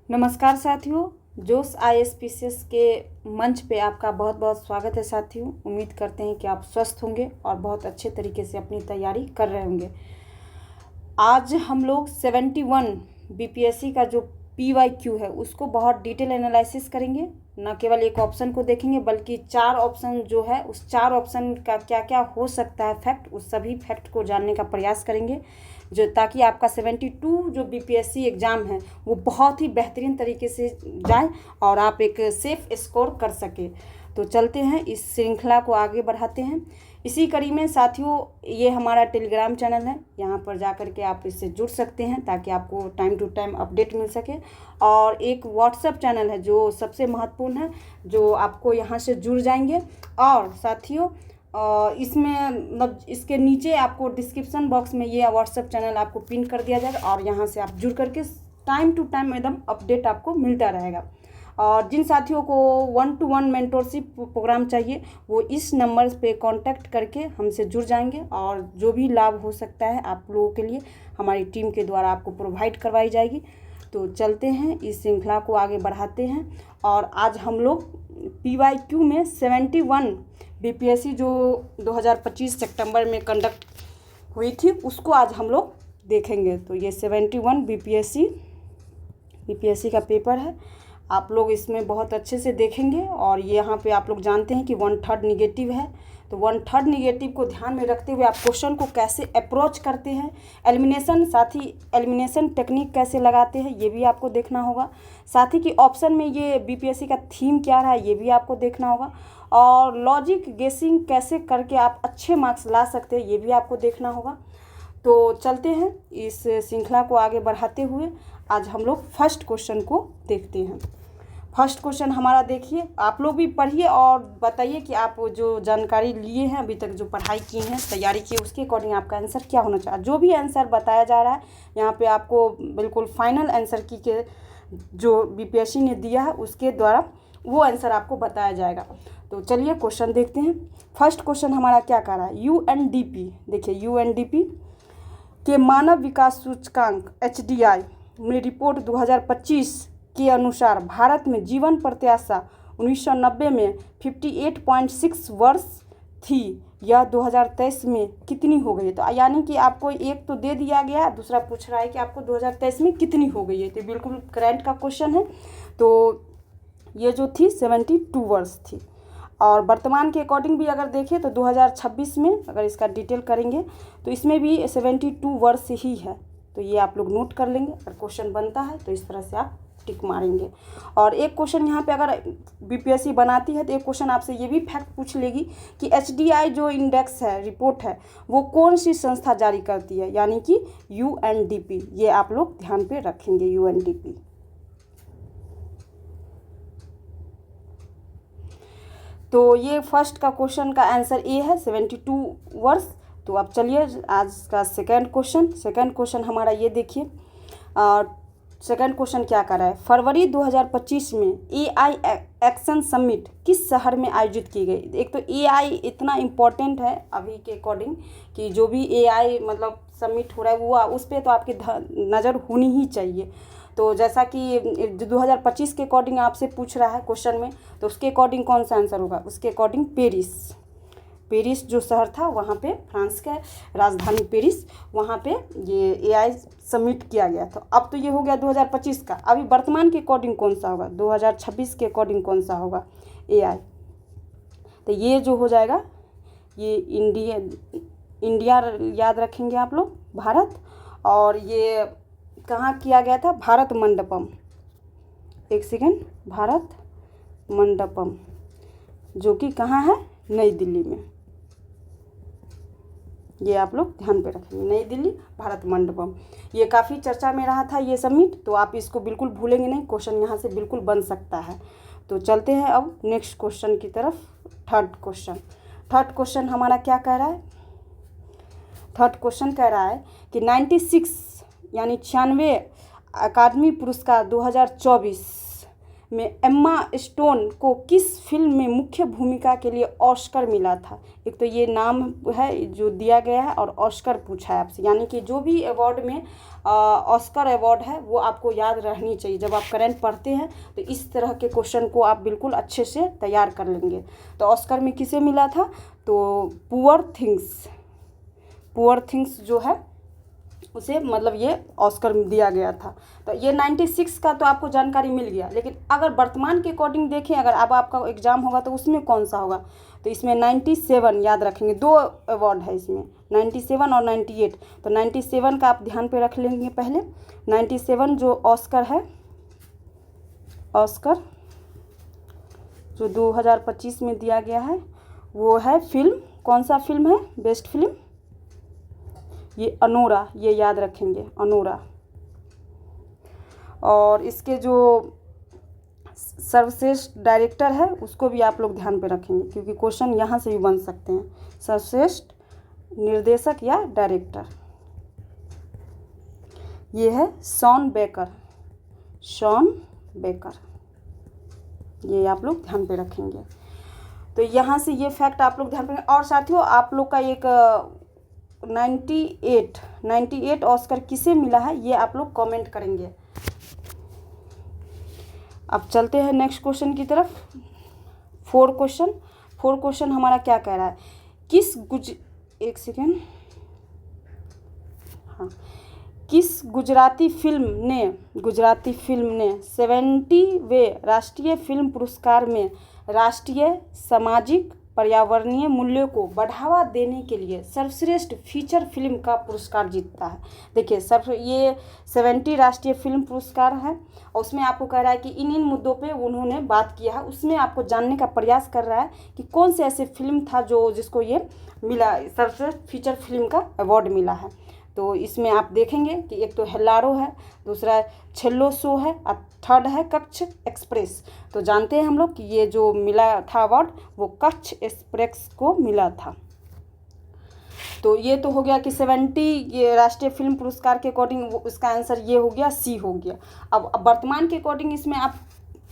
नमस्कार साथियों, जोश आईएसपीसीएस के मंच पे आपका बहुत बहुत स्वागत है साथियों। उम्मीद करते हैं कि आप स्वस्थ होंगे और बहुत अच्छे तरीके से अपनी तैयारी कर रहे होंगे। आज हम लोग 71 बीपीएससी का जो पीवाईक्यू है उसको बहुत डिटेल एनालिसिस करेंगे। न केवल एक ऑप्शन को देखेंगे बल्कि 4 ऑप्शन जो है उस 4 ऑप्शन का क्या क्या हो सकता है फैक्ट, उस सभी फैक्ट को जानने का प्रयास करेंगे जो ताकि आपका 72 जो बीपीएससी एग्ज़ाम है वो बहुत ही बेहतरीन तरीके से जाए और आप एक सेफ स्कोर कर सके। तो चलते हैं, इस श्रृंखला को आगे बढ़ाते हैं। इसी कड़ी में साथियों, ये हमारा टेलीग्राम चैनल है, यहाँ पर जा कर के आप इससे जुड़ सकते हैं ताकि आपको टाइम टू टाइम अपडेट मिल सके। और एक व्हाट्सएप चैनल है जो सबसे महत्वपूर्ण है, जो आपको यहाँ से जुड़ जाएंगे। और साथियों इसमें मतलब इसके नीचे आपको डिस्क्रिप्शन बॉक्स में ये व्हाट्सएप चैनल आपको पिन कर दिया जाएगा और यहाँ से आप जुड़ करके टाइम टू टाइम एकदम अपडेट आपको मिलता रहेगा। और जिन साथियों को 1-to-1 मेंटोरशिप प्रोग्राम चाहिए वो इस नंबर पे कांटेक्ट करके हमसे जुड़ जाएंगे और जो भी लाभ हो सकता है आप लोगों के लिए हमारी टीम के द्वारा आपको प्रोवाइड करवाई जाएगी। तो चलते हैं, इस श्रृंखला को आगे बढ़ाते हैं। और आज हम लोग पीवाईक्यू में 71 बीपीएससी जो 2025 सितंबर में कंडक्ट हुई थी उसको आज हम लोग देखेंगे। तो ये 71 बीपीएससी का पेपर है, आप लोग इसमें बहुत अच्छे से देखेंगे। और यहाँ पे आप लोग जानते हैं कि 1/3 निगेटिव है, तो 1/3 निगेटिव को ध्यान में रखते हुए आप क्वेश्चन को कैसे अप्रोच करते हैं, एलिमिनेशन, साथ ही एलिमिनेशन टेक्निक कैसे लगाते हैं ये भी आपको देखना होगा। साथ ही कि ऑप्शन में ये बीपीएससी का थीम क्या रहा है ये भी आपको देखना होगा। और लॉजिक गेसिंग कैसे करके आप अच्छे मार्क्स ला सकते हैं ये भी आपको देखना होगा। तो चलते हैं, इस श्रृंखला को आगे बढ़ाते हुए आज हम लोग फर्स्ट क्वेश्चन को देखते हैं। फर्स्ट क्वेश्चन हमारा देखिए, आप लोग भी पढ़िए और बताइए कि आप जो जानकारी लिए हैं अभी तक, जो पढ़ाई की हैं, तैयारी की, उसके अकॉर्डिंग आपका आंसर क्या होना चाहिए। जो भी आंसर बताया जा रहा है यहाँ पे आपको बिल्कुल फाइनल आंसर की के जो बीपीएससी ने दिया है उसके द्वारा वो आंसर आपको बताया जाएगा। तो चलिए क्वेश्चन देखते हैं। फर्स्ट क्वेश्चन हमारा क्या कह रहा है, यूएनडीपी। देखिए, यूएनडीपी के मानव विकास सूचकांक एचडीआई में रिपोर्ट 2025 के अनुसार भारत में जीवन प्रत्याशा 1990 में 58.6 वर्ष थी, यह 2023 में कितनी हो गई है। तो यानी कि आपको एक तो दे दिया गया, दूसरा पूछ रहा है कि आपको 2023 में कितनी हो गई है। तो बिल्कुल करंट का क्वेश्चन है। तो ये जो थी 72 वर्ष थी। और वर्तमान के अकॉर्डिंग भी अगर देखें तो 2026 में अगर इसका डिटेल करेंगे तो इसमें भी 72 वर्ष ही है। तो ये आप लोग नोट कर लेंगे, अगर क्वेश्चन बनता है तो इस तरह से आप टिक मारेंगे। और एक क्वेश्चन यहाँ पे अगर बीपीएससी बनाती है तो एक क्वेश्चन आपसे ये भी फैक्ट पूछ लेगी कि एचडीआई जो इंडेक्स है, रिपोर्ट है, वो कौन सी संस्था जारी करती है, यानी कि यूएनडीपी। ये आप लोग ध्यान पे रखेंगे, यूएनडीपी। तो ये फर्स्ट का क्वेश्चन का आंसर ए है, 72 वर्ष। तो अब चलिए आज का सेकंड क्वेश्चन हमारा ये देखिए। सेकंड क्वेश्चन क्या कर रहा है, फरवरी 2025 में एआई एक्शन समिट किस शहर में आयोजित की गई। एक तो एआई इतना इम्पोर्टेंट है अभी के अकॉर्डिंग कि जो भी एआई मतलब समिट हो रहा है वो उस पर तो आपकी नज़र होनी ही चाहिए। तो जैसा कि 2025 के अकॉर्डिंग आपसे पूछ रहा है क्वेश्चन में, तो उसके अकॉर्डिंग कौन सा आंसर होगा, उसके अकॉर्डिंग पेरिस जो शहर था वहाँ पे, फ्रांस का राजधानी पेरिस, वहाँ पे ये एआई समिट किया गया था। अब तो ये हो गया 2025 का। अभी वर्तमान के अकॉर्डिंग कौन सा होगा, 2026 के अकॉर्डिंग कौन सा होगा एआई। तो ये जो हो जाएगा ये इंडिया याद रखेंगे आप लोग, भारत। और ये कहाँ किया गया था, भारत मंडपम, एक सेकेंड, भारत मंडपम जो कि कहाँ है, नई दिल्ली में। ये आप लोग ध्यान पे रखेंगे, नई दिल्ली, भारत मंडपम। ये काफ़ी चर्चा में रहा था ये समिट, तो आप इसको बिल्कुल भूलेंगे नहीं, क्वेश्चन यहाँ से बिल्कुल बन सकता है। तो चलते हैं अब नेक्स्ट क्वेश्चन की तरफ। थर्ड क्वेश्चन हमारा क्या कह रहा है, थर्ड क्वेश्चन कह रहा है कि 96 यानी 96 अकादमी पुरस्कार 2024 में एम्मा स्टोन को किस फिल्म में मुख्य भूमिका के लिए ऑस्कर मिला था? एक तो ये नाम है जो दिया गया है और ऑस्कर पूछा है आपसे, यानी कि जो भी अवार्ड में ऑस्कर अवार्ड है वो आपको याद रहनी चाहिए। जब आप करंट पढ़ते हैं तो इस तरह के क्वेश्चन को आप बिल्कुल अच्छे से तैयार कर लेंगे। तो ऑस्कर में किसे मिला था? तो पुअर थिंग्स जो है उसे मतलब ये ऑस्कर दिया गया था। तो ये 96 का तो आपको जानकारी मिल गया, लेकिन अगर वर्तमान के अकॉर्डिंग देखें, अगर अब आपका एग्जाम होगा तो उसमें कौन सा होगा? तो इसमें 97 याद रखेंगे, 2 अवार्ड है इसमें, 97 और 98। तो 97 का आप ध्यान पे रख लेंगे पहले। 97 जो ऑस्कर है, ऑस्कर जो 2025 में दिया गया है वो है फिल्म, कौन सा फिल्म है? बेस्ट फिल्म ये अनोरा, ये याद रखेंगे, अनोरा। और इसके जो सर्वश्रेष्ठ डायरेक्टर है उसको भी आप लोग ध्यान पे रखेंगे, क्योंकि क्वेश्चन यहाँ से भी बन सकते हैं। सर्वश्रेष्ठ निर्देशक या डायरेक्टर ये है शॉन बेकर, ये आप लोग ध्यान पे रखेंगे। तो यहाँ से ये फैक्ट आप लोग ध्यान पे। और साथियों, आप लोग का एक 98 ऑस्कर किसे मिला है ये आप लोग कमेंट करेंगे। अब चलते हैं नेक्स्ट क्वेश्चन की तरफ। 4 क्वेश्चन हमारा क्या कह रहा है? किस गुजराती फिल्म ने 70वें राष्ट्रीय फिल्म पुरस्कार में राष्ट्रीय, सामाजिक, पर्यावरणीय मूल्यों को बढ़ावा देने के लिए सर्वश्रेष्ठ फीचर फिल्म का पुरस्कार जीता है? देखिए ये 70 राष्ट्रीय फिल्म पुरस्कार है और उसमें आपको कह रहा है कि इन मुद्दों पे उन्होंने बात किया है। उसमें आपको जानने का प्रयास कर रहा है कि कौन से ऐसे फिल्म था जिसको ये मिला, सर्वश्रेष्ठ फीचर फिल्म का अवार्ड मिला है। तो इसमें आप देखेंगे कि एक तो हेलारो है, दूसरा छेल्लो शो है और थर्ड है कच्छ एक्सप्रेस। तो जानते हैं हम लोग कि ये जो मिला था अवार्ड वो कच्छ एक्सप्रेस को मिला था। तो ये तो हो गया कि 70 ये राष्ट्रीय फिल्म पुरस्कार के अकॉर्डिंग इसका आंसर ये हो गया, सी हो गया। अब वर्तमान के अकॉर्डिंग इसमें आप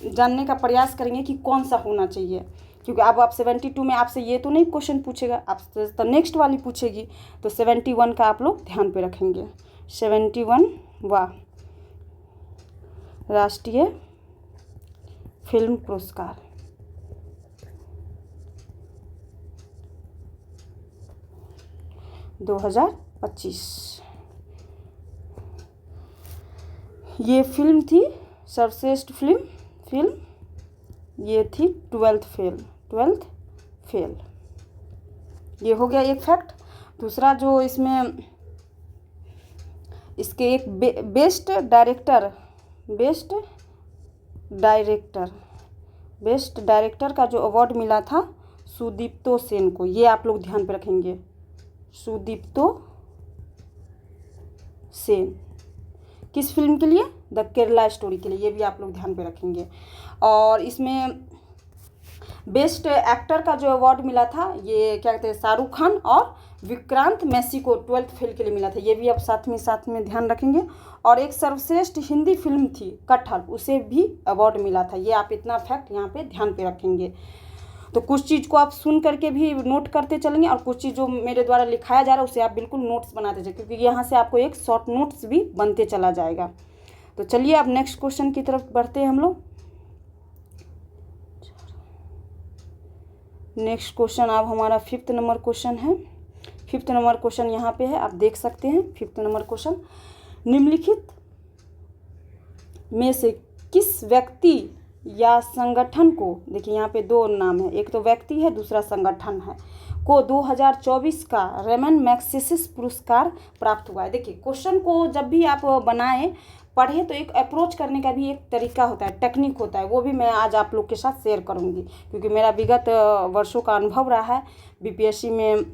जानने का प्रयास करेंगे कि कौन सा होना चाहिए, क्योंकि अब आप 72 में आपसे ये तो नहीं क्वेश्चन पूछेगा, आपसे तो नेक्स्ट वाली पूछेगी। तो 71 का आप लोग ध्यान पे रखेंगे। 71वां राष्ट्रीय फिल्म पुरस्कार। दो 2025 ये फिल्म थी सर्वश्रेष्ठ फिल्म ये थी 12th फेल। ये हो गया एक फैक्ट। दूसरा जो इसमें इसके एक बेस्ट डायरेक्टर का जो अवार्ड मिला था सुदीप्तो सेन को, ये आप लोग ध्यान पे रखेंगे। सुदीप्तो सेन किस फिल्म के लिए? द केरला स्टोरी के लिए, ये भी आप लोग ध्यान पे रखेंगे। और इसमें बेस्ट एक्टर का जो अवार्ड मिला था ये क्या कहते हैं, शाहरुख खान और विक्रांत मैसी को 12th फेल के लिए मिला था, ये भी आप साथ में ध्यान रखेंगे। और एक सर्वश्रेष्ठ हिंदी फिल्म थी कटहल, उसे भी अवार्ड मिला था, ये आप इतना फैक्ट यहाँ पे ध्यान पे रखेंगे। तो कुछ चीज़ को आप सुन करके भी नोट करते चलेंगे और कुछ चीज़ जो मेरे द्वारा लिखाया जा रहा है उसे आप बिल्कुल नोट्स बनाते जाए, क्योंकि यहाँ से आपको एक शॉर्ट नोट्स भी बनते चला जाएगा। तो चलिए अब नेक्स्ट क्वेश्चन की तरफ बढ़ते हैं हम लोग। नेक्स्ट क्वेश्चन अब हमारा 5th नंबर क्वेश्चन है। 5th नंबर क्वेश्चन यहाँ पे है, आप देख सकते हैं। 5th नंबर क्वेश्चन, निम्नलिखित में से किस व्यक्ति या संगठन को, देखिए यहाँ पे 2 नाम है, एक तो व्यक्ति है दूसरा संगठन है, को 2024 का रेमन मैग्सेसे पुरस्कार प्राप्त हुआ है। देखिए क्वेश्चन को जब भी आप बनाएं पढ़े तो एक अप्रोच करने का भी एक तरीका होता है, टेक्निक होता है, वो भी मैं आज आप लोग के साथ शेयर करूंगी, क्योंकि मेरा विगत वर्षों का अनुभव रहा है बीपीएससी में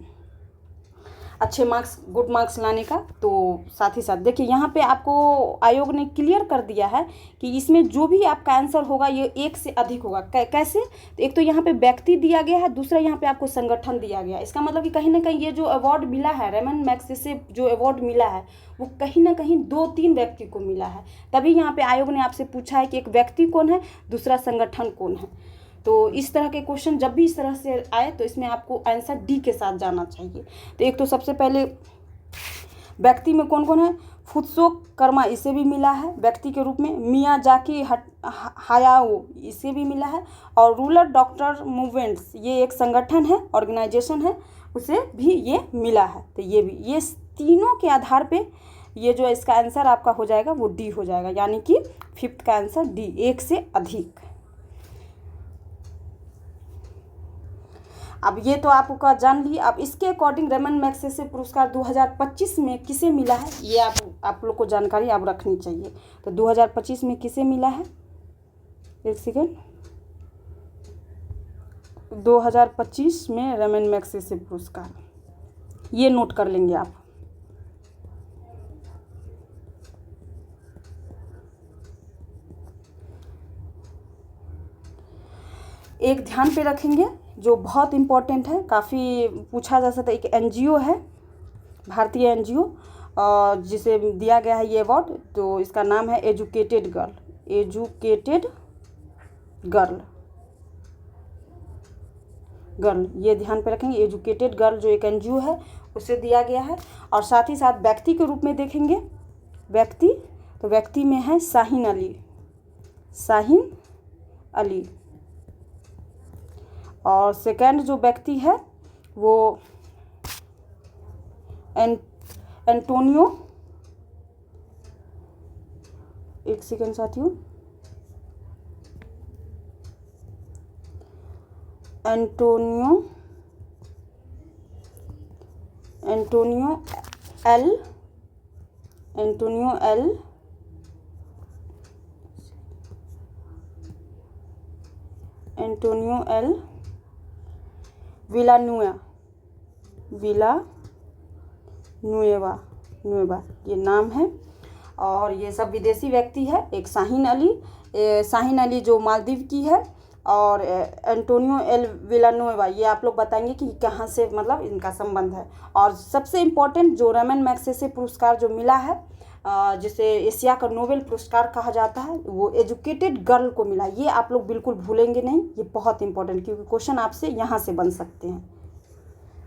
अच्छे मार्क्स, गुड मार्क्स लाने का। तो साथ ही साथ देखिए यहाँ पे आपको आयोग ने क्लियर कर दिया है कि इसमें जो भी आपका आंसर होगा ये एक से अधिक होगा। कैसे? तो एक तो यहाँ पे व्यक्ति दिया गया है, दूसरा यहाँ पे आपको संगठन दिया गया है। इसका मतलब कि कहीं ना कहीं ये जो अवार्ड मिला है, रेमन मैग्सेसे जो अवार्ड मिला है वो कहीं ना कहीं 2-3 व्यक्ति को मिला है। तभी यहाँ पे आयोग ने आपसे पूछा है कि एक व्यक्ति कौन है, दूसरा संगठन कौन है। तो इस तरह के क्वेश्चन जब भी इस तरह से आए तो इसमें आपको आंसर डी के साथ जाना चाहिए। तो एक तो सबसे पहले व्यक्ति में कौन कौन है, फुत्सो कर्मा इसे भी मिला है व्यक्ति के रूप में, मियाजाकी हायाओ इसे भी मिला है, और रूरल डॉक्टर मूवमेंट्स ये एक संगठन है, ऑर्गेनाइजेशन है, उसे भी ये मिला है। तो ये भी, ये तीनों के आधार पे ये जो इसका आंसर आपका हो जाएगा वो डी हो जाएगा, यानी कि 5th का आंसर डी, एक से अधिक। अब ये तो आपका जान ली। अब इसके अकॉर्डिंग रेमन मैग्सेसे पुरस्कार 2025 में किसे मिला है, ये आप लोग को जानकारी आप रखनी चाहिए। तो 2025 में किसे मिला है, एक सेकेंड, 2025 में रेमन मैग्सेसे पुरस्कार, ये नोट कर लेंगे आप। एक ध्यान पे रखेंगे जो बहुत इम्पोर्टेंट है, काफ़ी पूछा जा सकता है। एक एनजीओ है, भारतीय एनजीओ, जिसे दिया गया है ये अवार्ड। तो इसका नाम है एजुकेटेड गर्ल, एजुकेटेड गर्ल, ये ध्यान पे रखेंगे। एजुकेटेड गर्ल जो एक एनजीओ है उसे दिया गया है। और साथ ही साथ व्यक्ति के रूप में देखेंगे, व्यक्ति, तो व्यक्ति में है शाहीन अली, शाहीन अली। और सेकंड जो व्यक्ति है वो एंटोनियो, एक सेकंड साथियों, एंटोनियो एल विलानुएवा ये नाम है। और ये सब विदेशी व्यक्ति है। एक शाहीन अली जो मालदीव की है, और एंटोनियो एल विलानुएवा ये आप लोग बताएंगे कि कहाँ से मतलब इनका संबंध है। और सबसे इम्पोर्टेंट जो रेमन मैग्सेसे पुरस्कार जो मिला है, जिसे एशिया का नोबेल पुरस्कार कहा जाता है, वो एजुकेटेड गर्ल को मिला। ये आप लोग बिल्कुल भूलेंगे नहीं, ये बहुत इंपॉर्टेंट, क्योंकि क्वेश्चन आपसे यहाँ से बन सकते हैं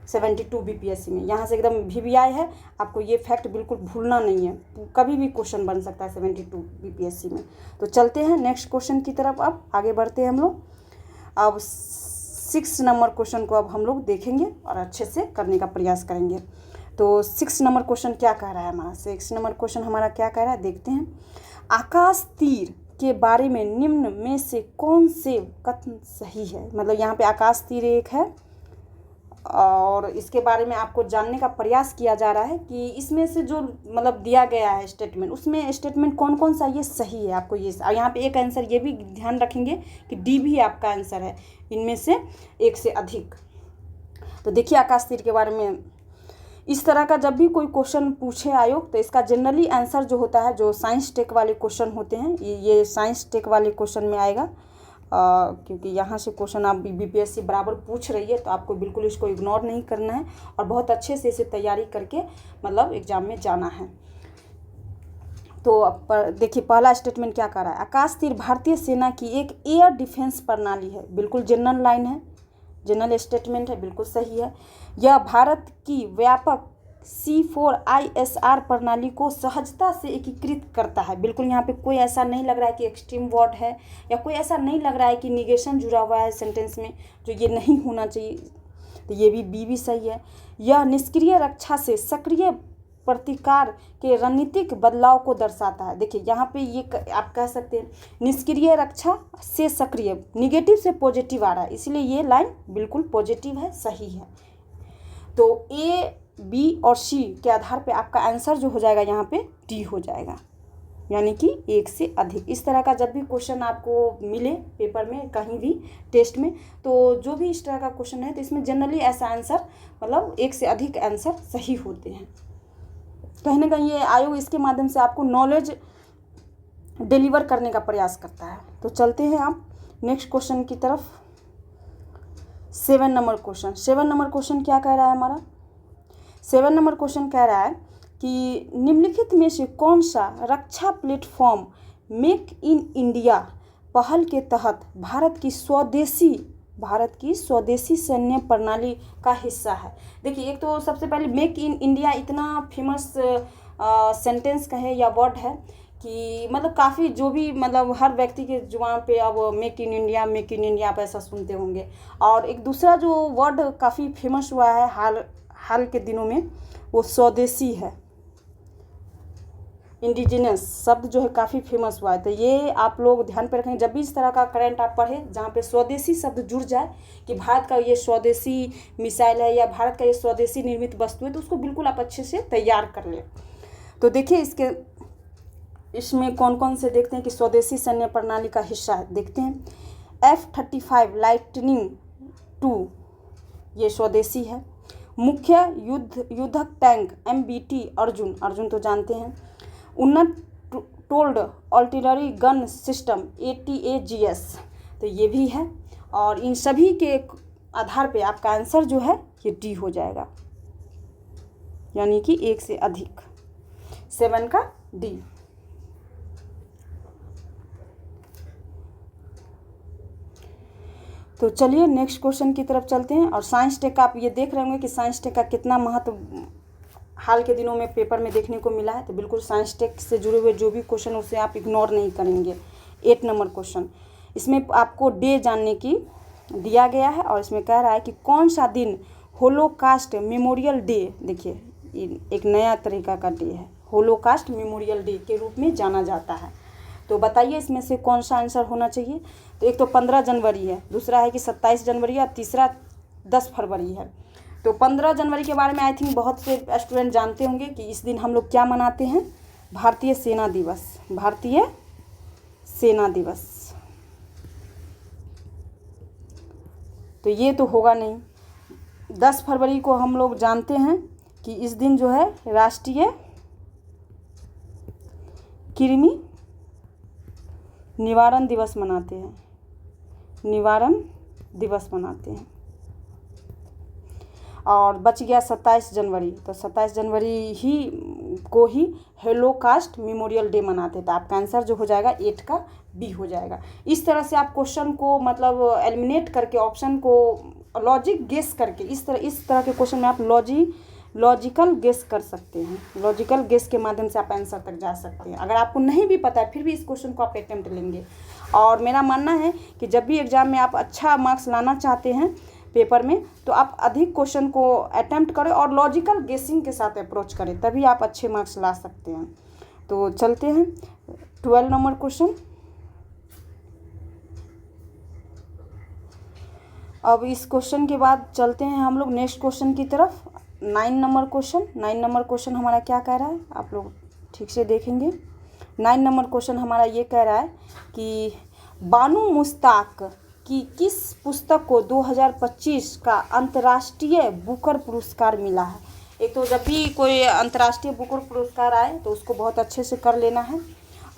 72 बीपीएससी में, यहाँ से एकदम VVI है। आपको ये फैक्ट बिल्कुल भूलना नहीं है, कभी भी क्वेश्चन बन सकता है 72 बीपीएससी में। तो चलते हैं नेक्स्ट क्वेश्चन की तरफ, अब आगे बढ़ते हैं हम लोग। अब 6 नंबर क्वेश्चन को अब हम लोग देखेंगे और अच्छे से करने का प्रयास करेंगे। तो 6 नंबर क्वेश्चन क्या कह रहा है हमारा, 6 नंबर क्वेश्चन हमारा क्या कह रहा है, देखते हैं। आकाश तीर के बारे में निम्न में से कौन से कथन सही है। मतलब यहाँ पे आकाश तीर एक है और इसके बारे में आपको जानने का प्रयास किया जा रहा है कि इसमें से जो मतलब दिया गया है स्टेटमेंट, उसमें स्टेटमेंट कौन कौन सा ये सही है। आपको ये यहाँ पे एक आंसर ये भी ध्यान रखेंगे कि डी भी आपका आंसर है, इनमें से एक से अधिक। तो देखिए आकाश तीर के बारे में, इस तरह का जब भी कोई क्वेश्चन पूछे आयोग, तो इसका जनरली आंसर जो होता है, जो साइंस टेक वाले क्वेश्चन होते हैं, ये साइंस टेक वाले क्वेश्चन में आएगा। क्योंकि यहाँ से क्वेश्चन आप बीपीएससी बराबर पूछ रही है, तो आपको बिल्कुल इसको इग्नोर नहीं करना है और बहुत अच्छे से इसे तैयारी करके मतलब एग्जाम में जाना है। तो देखिए पहला स्टेटमेंट क्या कर रहा है, आकाश तीर भारतीय सेना की एक एयर डिफेंस प्रणाली है। बिल्कुल जनरल लाइन है, जनरल स्टेटमेंट है, बिल्कुल सही है। यह भारत की व्यापक C4ISR प्रणाली को सहजता से एकीकृत करता है। बिल्कुल यहाँ पे कोई ऐसा नहीं लग रहा है कि एक्सट्रीम वर्ड है, या कोई ऐसा नहीं लग रहा है कि निगेशन जुड़ा हुआ है सेंटेंस में, जो ये नहीं होना चाहिए। तो ये भी भी सही है। यह निष्क्रिय रक्षा से सक्रिय प्रतिकार के रणनीतिक बदलाव को दर्शाता है। देखिए यहाँ पे ये आप कह सकते हैं निष्क्रिय रक्षा से सक्रिय, निगेटिव से पॉजिटिव आ रहा है, इसलिए ये लाइन बिल्कुल पॉजिटिव है, सही है। तो A, B और C के आधार पे आपका आंसर जो हो जाएगा यहाँ पे D हो जाएगा। यानी कि एक से अधिक। इस तरह का जब भी क्वेश्चन आपको मिले पेपर में, कहीं भी टेस्ट में, तो जो भी इस तरह का क्वेश्चन है तो इसमें जनरली ऐसा आंसर मतलब एक से अधिक आंसर सही होते हैं। कहीं ना कहीं ये आयोग इसके माध्यम से आपको नॉलेज डिलीवर करने का प्रयास करता है। तो चलते हैं आप नेक्स्ट क्वेश्चन की तरफ। 7 नंबर क्वेश्चन। 7 नंबर क्वेश्चन क्या कह रहा है हमारा? 7 नंबर क्वेश्चन कह रहा है कि निम्नलिखित में से कौन सा रक्षा प्लेटफॉर्म मेक इन इंडिया पहल के तहत भारत की स्वदेशी सैन्य प्रणाली का हिस्सा है? देखिए, एक तो सबसे पहले मेक इन इंडिया इतना फेमस सेंटेंस कहे या वर्ड है कि मतलब काफ़ी जो भी मतलब हर व्यक्ति के जुबान पे अब मेक इन इंडिया आप ऐसा सुनते होंगे। और एक दूसरा जो वर्ड काफ़ी फेमस हुआ है हाल के दिनों में, वो स्वदेशी है। इंडिजिनस शब्द जो है काफ़ी फेमस हुआ है। तो ये आप लोग ध्यान पे रखेंगे जब भी इस तरह का करंट आप पढ़ें जहाँ पे स्वदेशी शब्द जुड़ जाए कि भारत का ये स्वदेशी मिसाइल है या भारत का ये स्वदेशी निर्मित वस्तु है, तो उसको बिल्कुल आप अच्छे से तैयार कर लें। तो देखिए इसमें कौन कौन से देखते हैं कि स्वदेशी सैन्य प्रणाली का हिस्सा है। देखते हैं F-35 लाइटनिंग 2 ये स्वदेशी है। मुख्य युद्धक टैंक MBT अर्जुन तो जानते हैं। उन्नत told artillery gun system ATAGS तो ये भी है। और इन सभी के आधार पे आपका आंसर जो है ये D हो जाएगा, यानी कि एक से अधिक। 7 का D। तो चलिए नेक्स्ट क्वेश्चन की तरफ चलते हैं। और साइंस टेक का आप ये देख रहे होंगे कि साइंस टेक का कितना महत्व हाल के दिनों में पेपर में देखने को मिला है। तो बिल्कुल साइंस टेक से जुड़े हुए जो भी क्वेश्चन उसे आप इग्नोर नहीं करेंगे। 8 नंबर क्वेश्चन, इसमें आपको डे जानने की दिया गया है और इसमें कह रहा है कि कौन सा दिन होलोकास्ट मेमोरियल डे, देखिए एक नया तरीका का डे है, होलोकास्ट मेमोरियल डे के रूप में जाना जाता है। तो बताइए इसमें से कौन सा आंसर होना चाहिए। तो एक तो 15 जनवरी है, दूसरा है कि 27 जनवरी है और तीसरा 10 फरवरी है। तो 15 जनवरी के बारे में आई थिंक बहुत से स्टूडेंट जानते होंगे कि इस दिन हम लोग क्या मनाते हैं, भारतीय सेना दिवस। भारतीय सेना दिवस। तो ये तो होगा नहीं। 10 फरवरी को हम लोग जानते हैं कि इस दिन जो है राष्ट्रीय कृमि निवारण दिवस मनाते हैं, निवारण दिवस मनाते हैं। और बच गया 27 जनवरी, तो 27 जनवरी ही को ही होलोकास्ट मेमोरियल डे मनाते हैं। तो आपका आंसर जो हो जाएगा 8 का B हो जाएगा। इस तरह से आप क्वेश्चन को मतलब एलिमिनेट करके ऑप्शन को लॉजिक गेस करके इस तरह के क्वेश्चन में आप लॉजिकल गेस कर सकते हैं। लॉजिकल गेस के माध्यम से आप आंसर तक जा सकते हैं। अगर आपको नहीं भी पता है फिर भी इस क्वेश्चन को आप अटेम्प्ट लेंगे। और मेरा मानना है कि जब भी एग्जाम में आप अच्छा मार्क्स लाना चाहते हैं पेपर में, तो आप अधिक क्वेश्चन को अटेम्प्ट करें और लॉजिकल गेसिंग के साथ अप्रोच करें, तभी आप अच्छे मार्क्स ला सकते हैं। तो चलते हैं 12 नंबर क्वेश्चन। अब इस क्वेश्चन के बाद चलते हैं हम लोग नेक्स्ट क्वेश्चन की तरफ। 9 नंबर क्वेश्चन। 9 नंबर क्वेश्चन हमारा क्या कह रहा है, आप लोग ठीक से देखेंगे। 9 नंबर क्वेश्चन हमारा ये कह रहा है कि बानू मुश्ताक की किस पुस्तक को 2025 का अंतर्राष्ट्रीय बुकर पुरस्कार मिला है। एक तो जब भी कोई अंतर्राष्ट्रीय बुकर पुरस्कार आए तो उसको बहुत अच्छे से कर लेना है,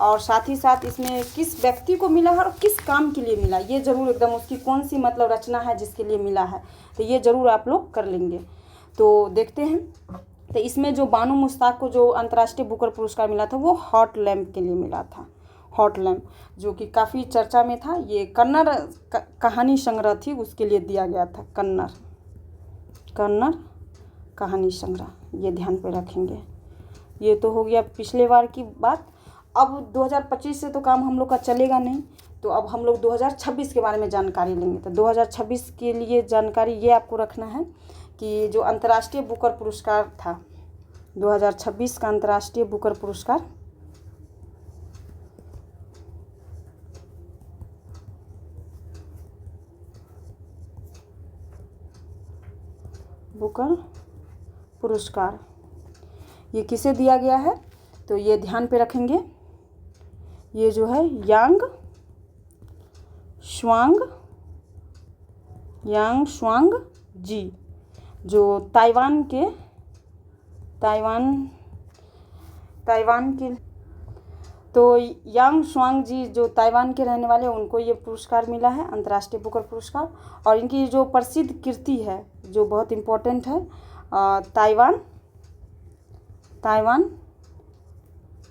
और साथ ही साथ इसमें किस व्यक्ति को मिला है और किस काम के लिए मिला, ये ज़रूर एकदम उसकी कौन सी मतलब रचना है जिसके लिए मिला है, तो ये ज़रूर आप लोग कर लेंगे। तो देखते हैं। तो इसमें जो बानू मुश्ताक को जो अंतर्राष्ट्रीय बुकर पुरस्कार मिला था वो हॉट लैम्प के लिए मिला था। हॉट लैम्प जो कि काफ़ी चर्चा में था, ये कन्नड़ कहानी संग्रह थी उसके लिए दिया गया था। कन्नड़ कहानी संग्रह, ये ध्यान पे रखेंगे। ये तो हो गया पिछले बार की बात। अब 2025 से तो काम हम लोग का चलेगा नहीं, तो अब हम लोग 2026 के बारे में जानकारी लेंगे। तो 2026 के लिए जानकारी ये आपको रखना है कि जो अंतर्राष्ट्रीय बुकर पुरस्कार था 2026 का अंतर्राष्ट्रीय बुकर पुरस्कार ये किसे दिया गया है, तो ये ध्यान पे रखेंगे। ये जो है यांग शुआंग जी, जो ताइवान के तो यांग शुआंग जी जो ताइवान के रहने वाले, उनको ये पुरस्कार मिला है, अंतर्राष्ट्रीय बुकर पुरस्कार। और इनकी जो प्रसिद्ध कृति है जो बहुत इम्पोर्टेंट है, ताइवान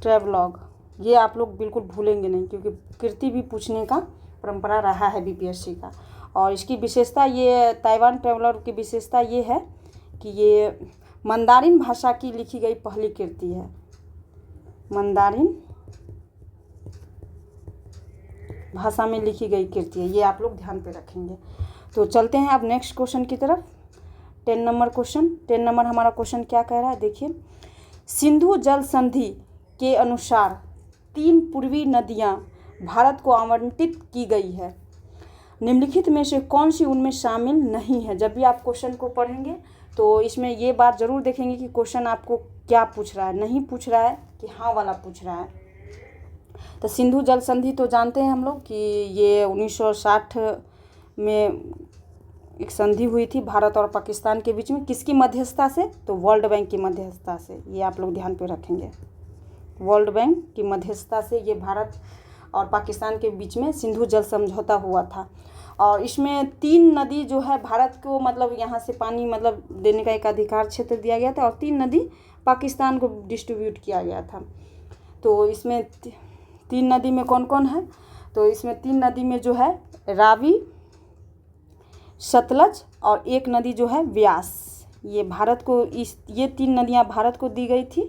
ट्रैवलॉग, ये आप लोग बिल्कुल भूलेंगे नहीं, क्योंकि कृति भी पूछने का परंपरा रहा है बीपीएससी का। और इसकी विशेषता, ये ताइवान ट्रैवलॉग की विशेषता ये है कि ये मंदारिन भाषा की लिखी गई पहली कृति है। मंदारिन भाषा में लिखी गई कृति है, ये आप लोग ध्यान पे रखेंगे। तो चलते हैं अब नेक्स्ट क्वेश्चन की तरफ। 10 नंबर क्वेश्चन। 10 नंबर हमारा क्वेश्चन क्या कह रहा है, देखिए। सिंधु जल संधि के अनुसार 3 पूर्वी नदियां भारत को आवंटित की गई है, निम्नलिखित में से कौन सी उनमें शामिल नहीं है। जब भी आप क्वेश्चन को पढ़ेंगे तो इसमें ये बात ज़रूर देखेंगे कि क्वेश्चन आपको क्या पूछ रहा है, नहीं पूछ रहा है कि हाँ वाला पूछ रहा है। तो सिंधु जल संधि तो जानते हैं हम लोग कि ये 1960 में एक संधि हुई थी भारत और पाकिस्तान के बीच में। किसकी मध्यस्थता से, तो वर्ल्ड बैंक की मध्यस्थता से। ये आप लोग ध्यान पे रखेंगे, वर्ल्ड बैंक की मध्यस्थता से ये भारत और पाकिस्तान के बीच में सिंधु जल समझौता हुआ था। और इसमें 3 नदी जो है भारत को, मतलब यहाँ से पानी मतलब देने का एक अधिकार क्षेत्र दिया गया था, और 3 नदी पाकिस्तान को डिस्ट्रीब्यूट किया गया था। तो इसमें 3 नदी में कौन कौन है, तो इसमें 3 नदी में जो है रावी, सतलज और एक नदी जो है व्यास, ये भारत को, ये 3 नदियाँ भारत को दी गई थी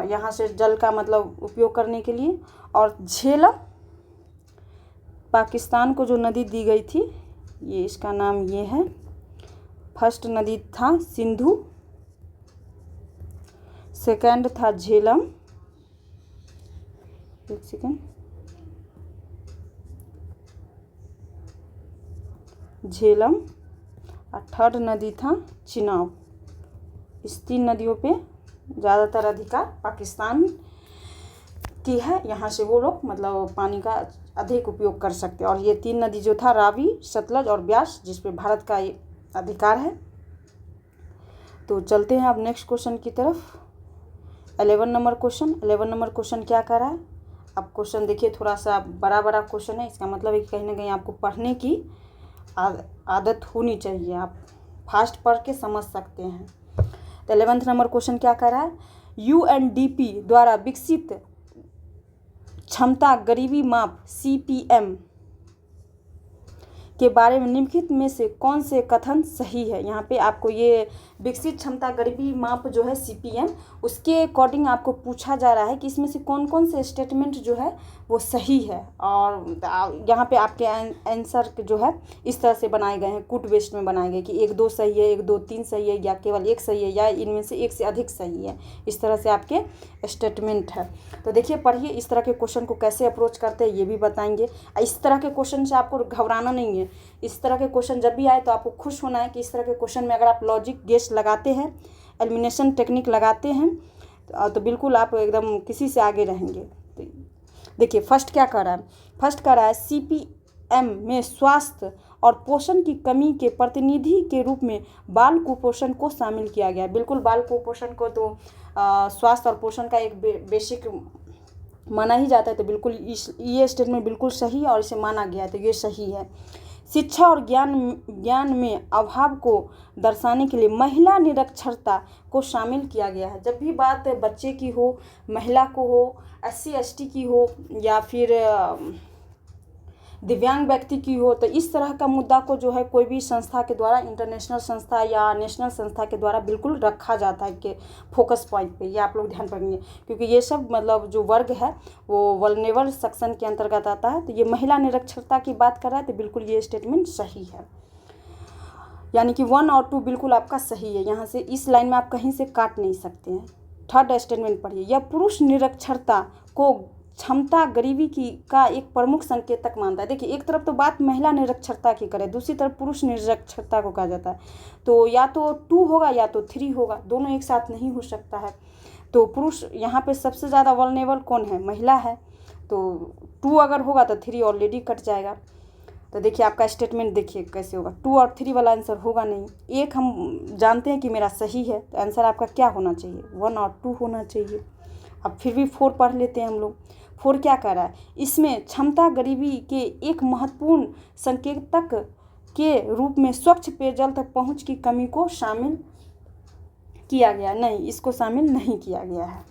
यहाँ से जल का मतलब उपयोग करने के लिए। और झेलम पाकिस्तान को जो नदी दी गई थी, ये इसका नाम ये है, फर्स्ट नदी था सिंधु, सेकंड था झेलम, एक सेकंड, झेलम, और थर्ड नदी था चिनाब। इस 3 नदियों पे ज़्यादातर अधिकार पाकिस्तान की है, यहाँ से वो लोग मतलब पानी का अधिक उपयोग कर सकते हैं। और ये 3 नदी जो था रावी, सतलज और ब्यास, जिस पे भारत का अधिकार है। तो चलते हैं अब नेक्स्ट क्वेश्चन की तरफ। 11 नंबर क्वेश्चन। 11 नंबर क्वेश्चन क्या कर रहा है, अब क्वेश्चन देखिए, थोड़ा सा बड़ा क्वेश्चन है। इसका मतलब है कि कहीं ना कहीं आपको पढ़ने की आदत होनी चाहिए, आप फास्ट पढ़ के समझ सकते हैं। तो 11th नंबर क्वेश्चन क्या कर रहा है, यूएनडीपी द्वारा विकसित क्षमता गरीबी माप CPM के बारे में निम्नलिखित में से कौन से कथन सही है। यहाँ पे आपको ये विकसित क्षमता गरीबी माप जो है CPM, उसके अकॉर्डिंग आपको पूछा जा रहा है कि इसमें से कौन कौन से स्टेटमेंट जो है वो सही है। और यहाँ पे आपके आंसर जो है इस तरह से बनाए गए हैं, कूट वेस्ट में बनाए गए कि 1 2 सही है, 1 2 3 सही है, या केवल 1 सही है, या इनमें से 1 से अधिक सही है। इस तरह से आपके स्टेटमेंट है। तो देखिए पढ़िए, इस तरह के क्वेश्चन को कैसे अप्रोच करते हैं ये भी बताएंगे। इस तरह के क्वेश्चन से आपको घबराना नहीं है। इस तरह के क्वेश्चन जब भी आए तो आपको खुश होना है कि इस तरह के क्वेश्चन में अगर आप लॉजिक गेस लगाते हैं, एलिमिनेशन टेक्निक लगाते हैं, तो बिल्कुल आप एकदम किसी से आगे रहेंगे। तो देखिए फर्स्ट क्या कर रहा है, फर्स्ट कर रहा है CPM में स्वास्थ्य और पोषण की कमी के प्रतिनिधि के रूप में बाल कुपोषण को शामिल किया गया है। बिल्कुल बाल कुपोषण को तो स्वास्थ्य और पोषण का एक बेसिक माना ही जाता है। तो बिल्कुल ये स्टेटमेंट बिल्कुल सही है और इसे माना गया है, तो ये सही है। शिक्षा और ज्ञान में अभाव को दर्शाने के लिए महिला निरक्षरता को शामिल किया गया है। जब भी बात बच्चे की हो, महिला को हो, SC ST की हो, या फिर दिव्यांग व्यक्ति की हो, तो इस तरह का मुद्दा को जो है कोई भी संस्था के द्वारा, इंटरनेशनल संस्था या नेशनल संस्था के द्वारा बिल्कुल रखा जाता है कि फोकस पॉइंट पे। ये आप लोग ध्यान रखेंगे, क्योंकि ये सब मतलब जो वर्ग है वो वल्नरेबल सेक्शन के अंतर्गत आता है। तो ये महिला निरक्षरता की बात कर रहा है, तो बिल्कुल ये स्टेटमेंट सही है, यानी कि 1 और 2 बिल्कुल आपका सही है। यहाँ से इस लाइन में आप कहीं से काट नहीं सकते हैं। थर्ड स्टेटमेंट पढ़िए, यह पुरुष निरक्षरता को क्षमता गरीबी की का एक प्रमुख संकेतक मानता है। देखिए एक तरफ तो बात महिला निरक्षरता की करे, दूसरी तरफ पुरुष निरक्षरता को कहा जाता है। तो या तो 2 होगा या तो 3 होगा, दोनों एक साथ नहीं हो सकता है। तो पुरुष यहाँ पे सबसे ज़्यादा वल्नरेबल कौन है, महिला है। तो 2 अगर होगा तो 3 ऑलरेडी कट जाएगा। तो देखिए आपका स्टेटमेंट देखिए कैसे होगा, 2 और 3 वाला आंसर होगा नहीं। एक हम जानते हैं कि मेरा सही है, तो आंसर आपका क्या होना चाहिए, 1 और 2 होना चाहिए। अब फिर भी 4 पढ़ लेते हैं हम लोग। 4 क्या कह रहा है, इसमें क्षमता गरीबी के एक महत्वपूर्ण संकेतक के रूप में स्वच्छ पेयजल तक पहुंच की कमी को शामिल किया गया। नहीं, इसको शामिल नहीं किया गया है।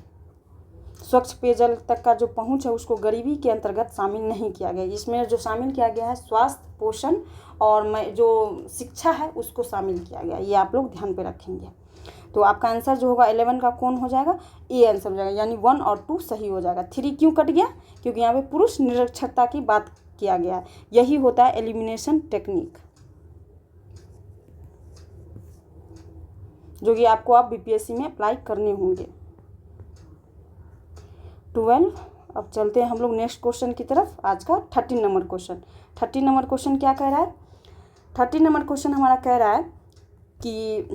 स्वच्छ पेयजल तक का जो पहुंच है उसको गरीबी के अंतर्गत शामिल नहीं किया गया। इसमें जो शामिल किया गया है स्वास्थ्य, पोषण और जो शिक्षा है उसको शामिल किया गया। ये आप लोग ध्यान पे रखेंगे। तो आपका आंसर जो होगा 11 का कौन हो जाएगा, ए आंसर हो जाएगा, यानी 1 और 2 सही हो जाएगा। 3 क्यों कट गया, क्योंकि यहाँ पे पुरुष निरक्षरता की बात किया गया है। यही होता है एलिमिनेशन टेक्निक, जो कि आपको आप बीपीएससी में अप्लाई करने होंगे। 12। अब चलते हैं हम लोग नेक्स्ट क्वेश्चन की तरफ। आज का 13 नंबर क्वेश्चन। 13 नंबर क्वेश्चन क्या कह रहा है, 13 नंबर क्वेश्चन हमारा कह रहा है कि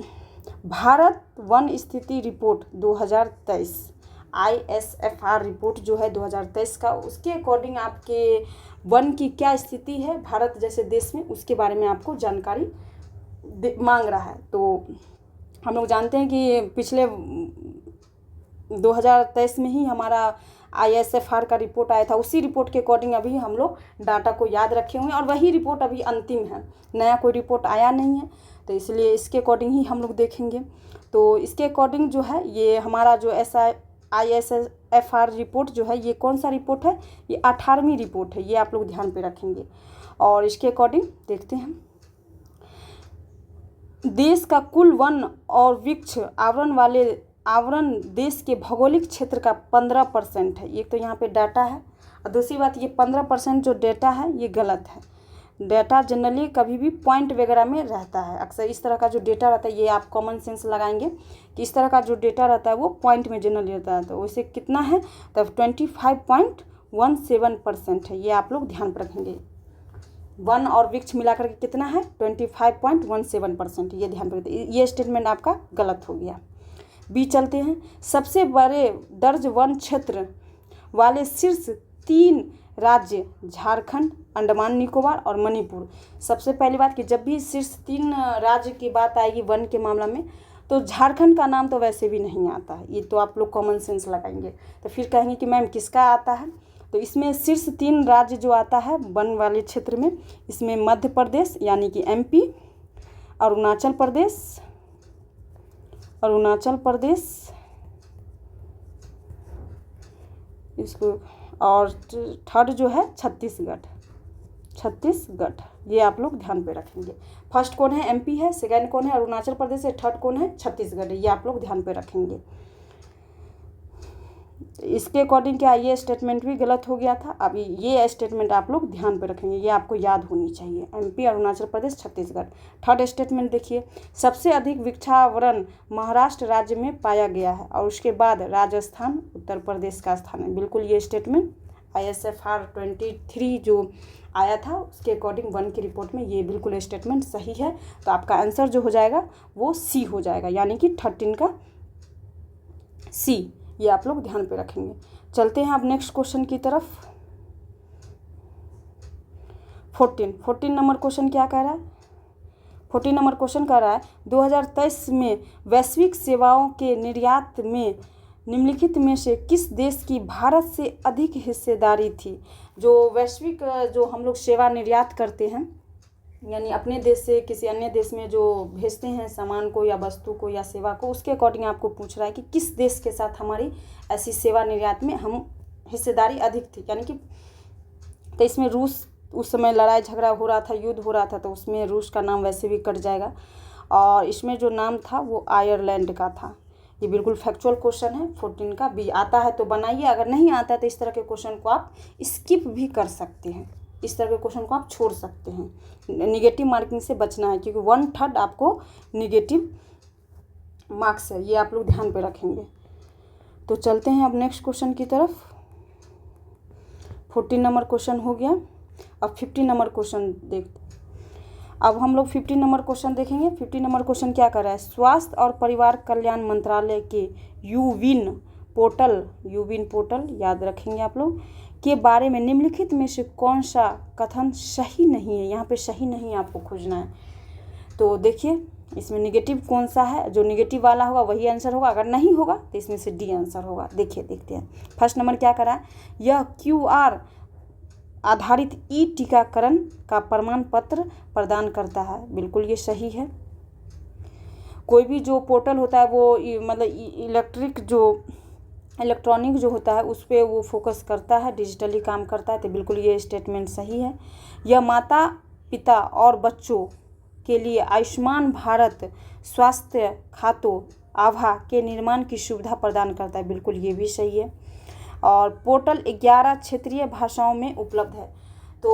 भारत वन स्थिति रिपोर्ट 2023 ISFR रिपोर्ट जो है 2023 का, उसके अकॉर्डिंग आपके वन की क्या स्थिति है भारत जैसे देश में, उसके बारे में आपको जानकारी मांग रहा है। तो हम लोग जानते हैं कि पिछले 2023 में ही हमारा ISFR का रिपोर्ट आया था। उसी रिपोर्ट के अकॉर्डिंग अभी हम लोग डाटा को याद रखे हुए हैं और वही रिपोर्ट अभी अंतिम है, नया कोई रिपोर्ट आया नहीं है। तो इसलिए इसके अकॉर्डिंग ही हम लोग देखेंगे। तो इसके अकॉर्डिंग जो है ये हमारा जो ISFR रिपोर्ट जो है, ये कौन सा रिपोर्ट है, ये 18वीं रिपोर्ट है। ये आप लोग ध्यान पे रखेंगे। और इसके अकॉर्डिंग देखते हैं, देश का कुल वन और वृक्ष आवरण देश के भौगोलिक क्षेत्र का 15% है। एक तो यहाँ पे डाटा है, और दूसरी बात ये 15% जो डेटा है ये गलत है। डेटा जनरली कभी भी पॉइंट वगैरह में रहता है। अक्सर इस तरह का जो डेटा रहता है, ये आप कॉमन सेंस लगाएंगे कि इस तरह का जो डेटा रहता है वो पॉइंट में जनरली रहता है। तो वैसे कितना है, तब 25.17% है। ये आप लोग ध्यान पर रखेंगे। वन और वृक्ष मिलाकर के कितना है, 25.17%। ये ध्यान रखते, ये स्टेटमेंट आपका गलत हो गया। बी चलते हैं। सबसे बड़े दर्ज वन क्षेत्र वाले शीर्ष 3 राज्य झारखंड, अंडमान निकोबार और मणिपुर। सबसे पहली बात कि जब भी शीर्ष 3 राज्य की बात आएगी वन के मामला में, तो झारखंड का नाम तो वैसे भी नहीं आता है। ये तो आप लोग कॉमन सेंस लगाएंगे। तो फिर कहेंगे कि मैम किसका आता है, तो इसमें शीर्ष 3 राज्य जो आता है वन वाले क्षेत्र में, इसमें मध्य प्रदेश यानी कि MP, अरुणाचल प्रदेश इसको, और थर्ड जो है छत्तीसगढ़। ये आप लोग ध्यान पे रखेंगे। फर्स्ट कौन है, MP है, सेकंड कौन है, अरुणाचल प्रदेश है, थर्ड कौन है, छत्तीसगढ़ है। ये आप लोग ध्यान पे रखेंगे। इसके अकॉर्डिंग क्या ये स्टेटमेंट भी गलत हो गया था। अभी ये स्टेटमेंट आप लोग ध्यान पे रखेंगे, ये आपको याद होनी चाहिए। MP, Arunachal Pradesh, Chhattisgarh. Third statement देखिए, सबसे अधिक वृक्षावरण महाराष्ट्र राज्य में पाया गया है और उसके बाद राजस्थान, उत्तर प्रदेश का स्थान है। बिल्कुल ये स्टेटमेंट ISFR 23 जो आया था उसके अकॉर्डिंग वन की रिपोर्ट में ये बिल्कुल स्टेटमेंट सही है। तो आपका आंसर जो हो जाएगा वो C हो जाएगा, यानी कि 13 का C। ये आप लोग ध्यान पे रखेंगे। चलते हैं अब नेक्स्ट क्वेश्चन की तरफ। 14 नंबर क्वेश्चन क्या कह रहा है, 14 नंबर क्वेश्चन कह रहा है 2023 में वैश्विक सेवाओं के निर्यात में निम्नलिखित में से किस देश की भारत से अधिक हिस्सेदारी थी। जो वैश्विक जो हम लोग सेवा निर्यात करते हैं, यानी अपने देश से किसी अन्य देश में जो भेजते हैं सामान को या वस्तु को या सेवा को, उसके अकॉर्डिंग आपको पूछ रहा है कि किस देश के साथ हमारी ऐसी सेवा निर्यात में हम हिस्सेदारी अधिक थी। यानी कि तो इसमें रूस, उस समय लड़ाई झगड़ा हो रहा था, युद्ध हो रहा था, तो उसमें रूस का नाम वैसे भी कट जाएगा। और इसमें जो नाम था वो आयरलैंड का था। ये बिल्कुल फैक्चुअल क्वेश्चन है। 14 का B आता है तो बनाइए, अगर नहीं आता है तो इस तरह के क्वेश्चन को आप स्किप भी कर सकते हैं। इस तरह के क्वेश्चन को आप छोड़ सकते हैं। निगेटिव मार्किंग से बचना है, क्योंकि 1/3 आपको निगेटिव मार्क्स है। ये आप लोग ध्यान पे रखेंगे। तो चलते हैं अब नेक्स्ट क्वेश्चन की तरफ। 14 नंबर क्वेश्चन हो गया। अब 15 नंबर क्वेश्चन देखते। अब हम लोग 15 नंबर क्वेश्चन देखेंगे। 15 नंबर क्वेश्चन क्या कर रहा है, स्वास्थ्य और परिवार कल्याण मंत्रालय के यूविन पोर्टल याद रखेंगे आप लोग, के बारे में निम्नलिखित में से कौन सा कथन सही नहीं है। यहाँ पे सही नहीं आपको खोजना है। तो देखिए इसमें निगेटिव कौन सा है, जो निगेटिव वाला होगा वही आंसर होगा, अगर नहीं होगा तो इसमें से डी आंसर होगा। देखिए देखते हैं फर्स्ट नंबर क्या करा है, यह QR आधारित ई टीकाकरण का प्रमाण पत्र प्रदान करता है। बिल्कुल ये सही है। कोई भी जो पोर्टल होता है वो मतलब इलेक्ट्रॉनिक जो होता है उस पर वो फोकस करता है, डिजिटली काम करता है, तो बिल्कुल ये स्टेटमेंट सही है। यह माता पिता और बच्चों के लिए आयुष्मान भारत स्वास्थ्य खातों आभा के निर्माण की सुविधा प्रदान करता है। बिल्कुल ये भी सही है। और पोर्टल 11 क्षेत्रीय भाषाओं में उपलब्ध है। तो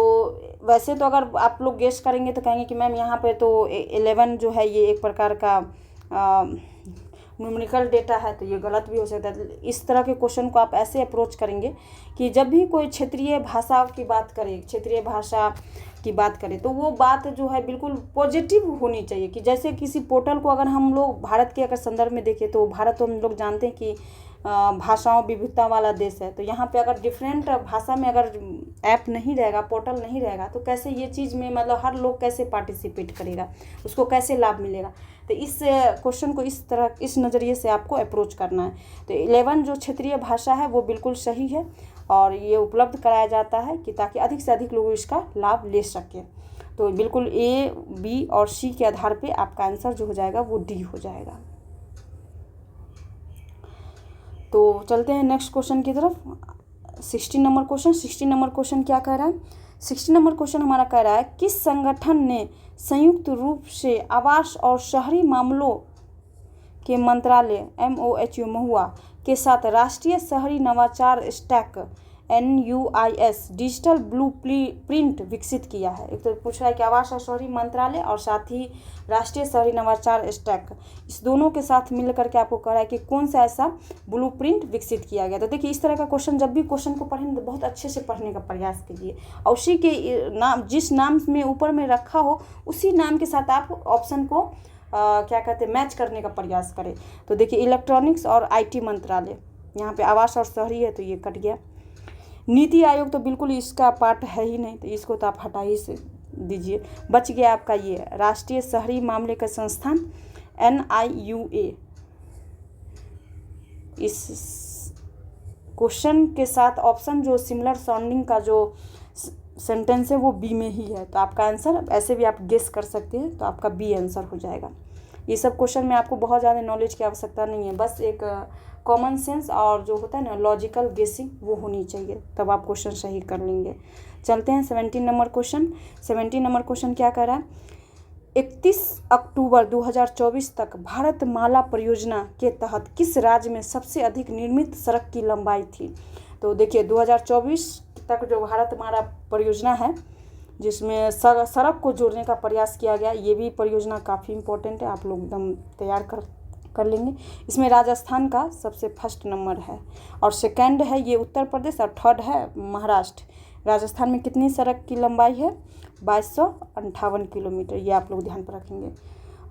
वैसे तो अगर आप लोग गेस करेंगे तो कहेंगे कि मैम यहाँ पे तो 11 जो है ये एक प्रकार का न्यूमेरिकल डेटा है, तो ये गलत भी हो सकता है। इस तरह के क्वेश्चन को आप ऐसे अप्रोच करेंगे कि जब भी कोई क्षेत्रीय भाषा की बात करे, क्षेत्रीय भाषा की बात करें तो वो बात जो है बिल्कुल पॉजिटिव होनी चाहिए। कि जैसे किसी पोर्टल को अगर हम लोग भारत के अगर संदर्भ में देखें तो भारत तो हम लोग जानते हैं कि भाषाओं विविधता वाला देश है। तो यहाँ पे अगर डिफरेंट भाषा में अगर ऐप नहीं रहेगा, पोर्टल नहीं रहेगा, तो कैसे ये चीज़ में मतलब हर लोग कैसे पार्टिसिपेट करेगा, उसको कैसे लाभ मिलेगा। तो इस क्वेश्चन को इस तरह इस नज़रिए से आपको अप्रोच करना है। तो 11 जो क्षेत्रीय भाषा है वो बिल्कुल सही है और ये उपलब्ध कराया जाता है कि ताकि अधिक से अधिक लोग इसका लाभ ले सकें। तो बिल्कुल A, B और C के आधार पे आपका आंसर जो हो जाएगा वो D हो जाएगा। तो चलते हैं नेक्स्ट क्वेश्चन की तरफ। 16 नंबर क्वेश्चन क्या कह रहा है। 16 नंबर क्वेश्चन हमारा कह रहा है किस संगठन ने संयुक्त रूप से आवास और शहरी मामलों के मंत्रालय MOHU महुआ के साथ राष्ट्रीय शहरी नवाचार stack NUIS digital blue print विकसित किया है। एक तो पूछ रहा है कि आवास और शहरी मंत्रालय और साथ ही राष्ट्रीय शहरी नवाचार स्टैक, इस दोनों के साथ मिल करके आपको कह रहा है कि कौन सा ऐसा ब्लू प्रिंट विकसित किया गया। तो देखिए इस तरह का क्वेश्चन जब भी क्वेश्चन को पढ़ें तो बहुत अच्छे से पढ़ने का प्रयास कीजिए और उसी के नाम जिस नाम में ऊपर में रखा हो उसी नाम के साथ आप ऑप्शन को क्या कहते हैं मैच करने का प्रयास करें। तो देखिए इलेक्ट्रॉनिक्स और IT मंत्रालय, यहाँ पे आवास और शहरी है तो ये कट गया। नीति आयोग तो बिल्कुल इसका पार्ट है ही नहीं, तो इसको तो आप हटा ही से दीजिए। बच गया आपका ये राष्ट्रीय शहरी मामले का संस्थान NIUA। इस क्वेश्चन के साथ ऑप्शन जो सिमिलर साउंडिंग का जो सेंटेंस है वो B में ही है, तो आपका आंसर ऐसे भी आप गेस कर सकते हैं, तो आपका B आंसर हो जाएगा। ये सब क्वेश्चन में आपको बहुत ज़्यादा नॉलेज की आवश्यकता नहीं है, बस एक कॉमन सेंस और जो होता है ना लॉजिकल गेसिंग वो होनी चाहिए, तब आप क्वेश्चन सही कर लेंगे। चलते हैं 17 नंबर क्वेश्चन। 17 नंबर क्वेश्चन क्या कह रहा है, 31 अक्टूबर 2024 तक भारतमाला परियोजना के तहत किस राज्य में सबसे अधिक निर्मित सड़क की लंबाई थी। तो देखिए 2024 तक जो भारतमाला परियोजना है जिसमें सड़क को जोड़ने का प्रयास किया गया, ये भी परियोजना काफ़ी इम्पोर्टेंट है, आप लोग एकदम तैयार कर लेंगे। इसमें राजस्थान का सबसे फर्स्ट नंबर है और सेकंड है ये उत्तर प्रदेश और थर्ड है महाराष्ट्र। राजस्थान में कितनी सड़क की लंबाई है 2258 किलोमीटर, ये आप लोग ध्यान पर रखेंगे।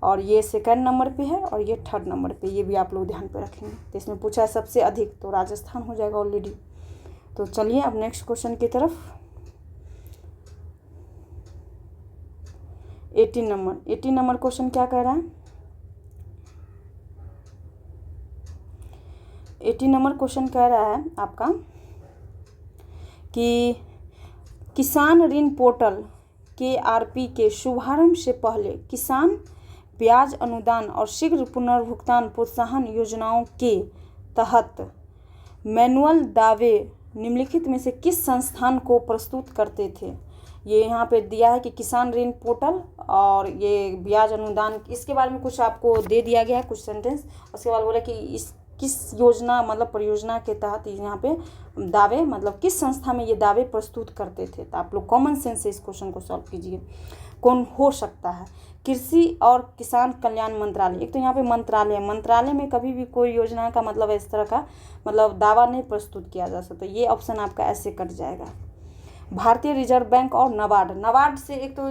और ये सेकंड नंबर पे है और ये थर्ड नंबर पे, ये भी आप लोग ध्यान पर रखेंगे। तो इसमें पूछा है सबसे अधिक, तो राजस्थान हो जाएगा ऑलरेडी। तो चलिए अब नेक्स्ट क्वेश्चन की तरफ। 18 नंबर क्वेश्चन क्या कह रहा है। 18 नंबर क्वेश्चन कह रहा है आपका कि किसान ऋण पोर्टल KRP के शुभारंभ से पहले किसान ब्याज अनुदान और शीघ्र पुनर्भुगतान प्रोत्साहन योजनाओं के तहत मैनुअल दावे निम्नलिखित में से किस संस्थान को प्रस्तुत करते थे। ये यहाँ पे दिया है कि किसान ऋण पोर्टल और ये ब्याज अनुदान, इसके बारे में कुछ आपको दे दिया गया है कुछ सेंटेंस। उसके बाद बोला कि इस किस योजना मतलब परियोजना के तहत यहाँ पे दावे मतलब किस संस्था में ये दावे प्रस्तुत करते थे। तो आप लोग कॉमन सेंस से इस क्वेश्चन को सॉल्व कीजिए। कौन हो सकता है, कृषि और किसान कल्याण मंत्रालय। एक तो यहाँ पे मंत्रालय में कभी भी कोई योजना का मतलब इस तरह का मतलब दावा नहीं प्रस्तुत किया जा सकता, ये ऑप्शन आपका ऐसे कट जाएगा। भारतीय रिजर्व बैंक और नबार्ड से एक तो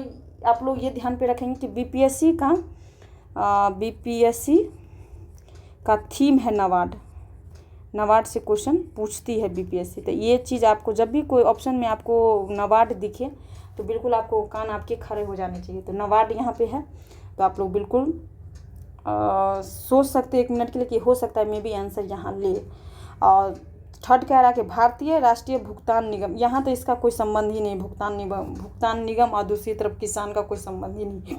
आप लोग ये ध्यान पे रखेंगे कि बीपीएससी का थीम है नाबार्ड से क्वेश्चन पूछती है बीपीएससी। तो ये चीज़ आपको जब भी कोई ऑप्शन में आपको नाबार्ड दिखे तो बिल्कुल आपको कान आपके खड़े हो जाने चाहिए। तो नाबार्ड यहाँ पे है, तो आप लोग बिल्कुल सोच सकते हैं 1 मिनट के लिए कि हो सकता है मे बी आंसर यहाँ ले। और थर्ड कह रहा है कि भारतीय राष्ट्रीय भुगतान निगम, यहाँ तो इसका कोई संबंध ही नहीं, भुगतान निगम और दूसरी तरफ किसान का कोई संबंध ही नहीं।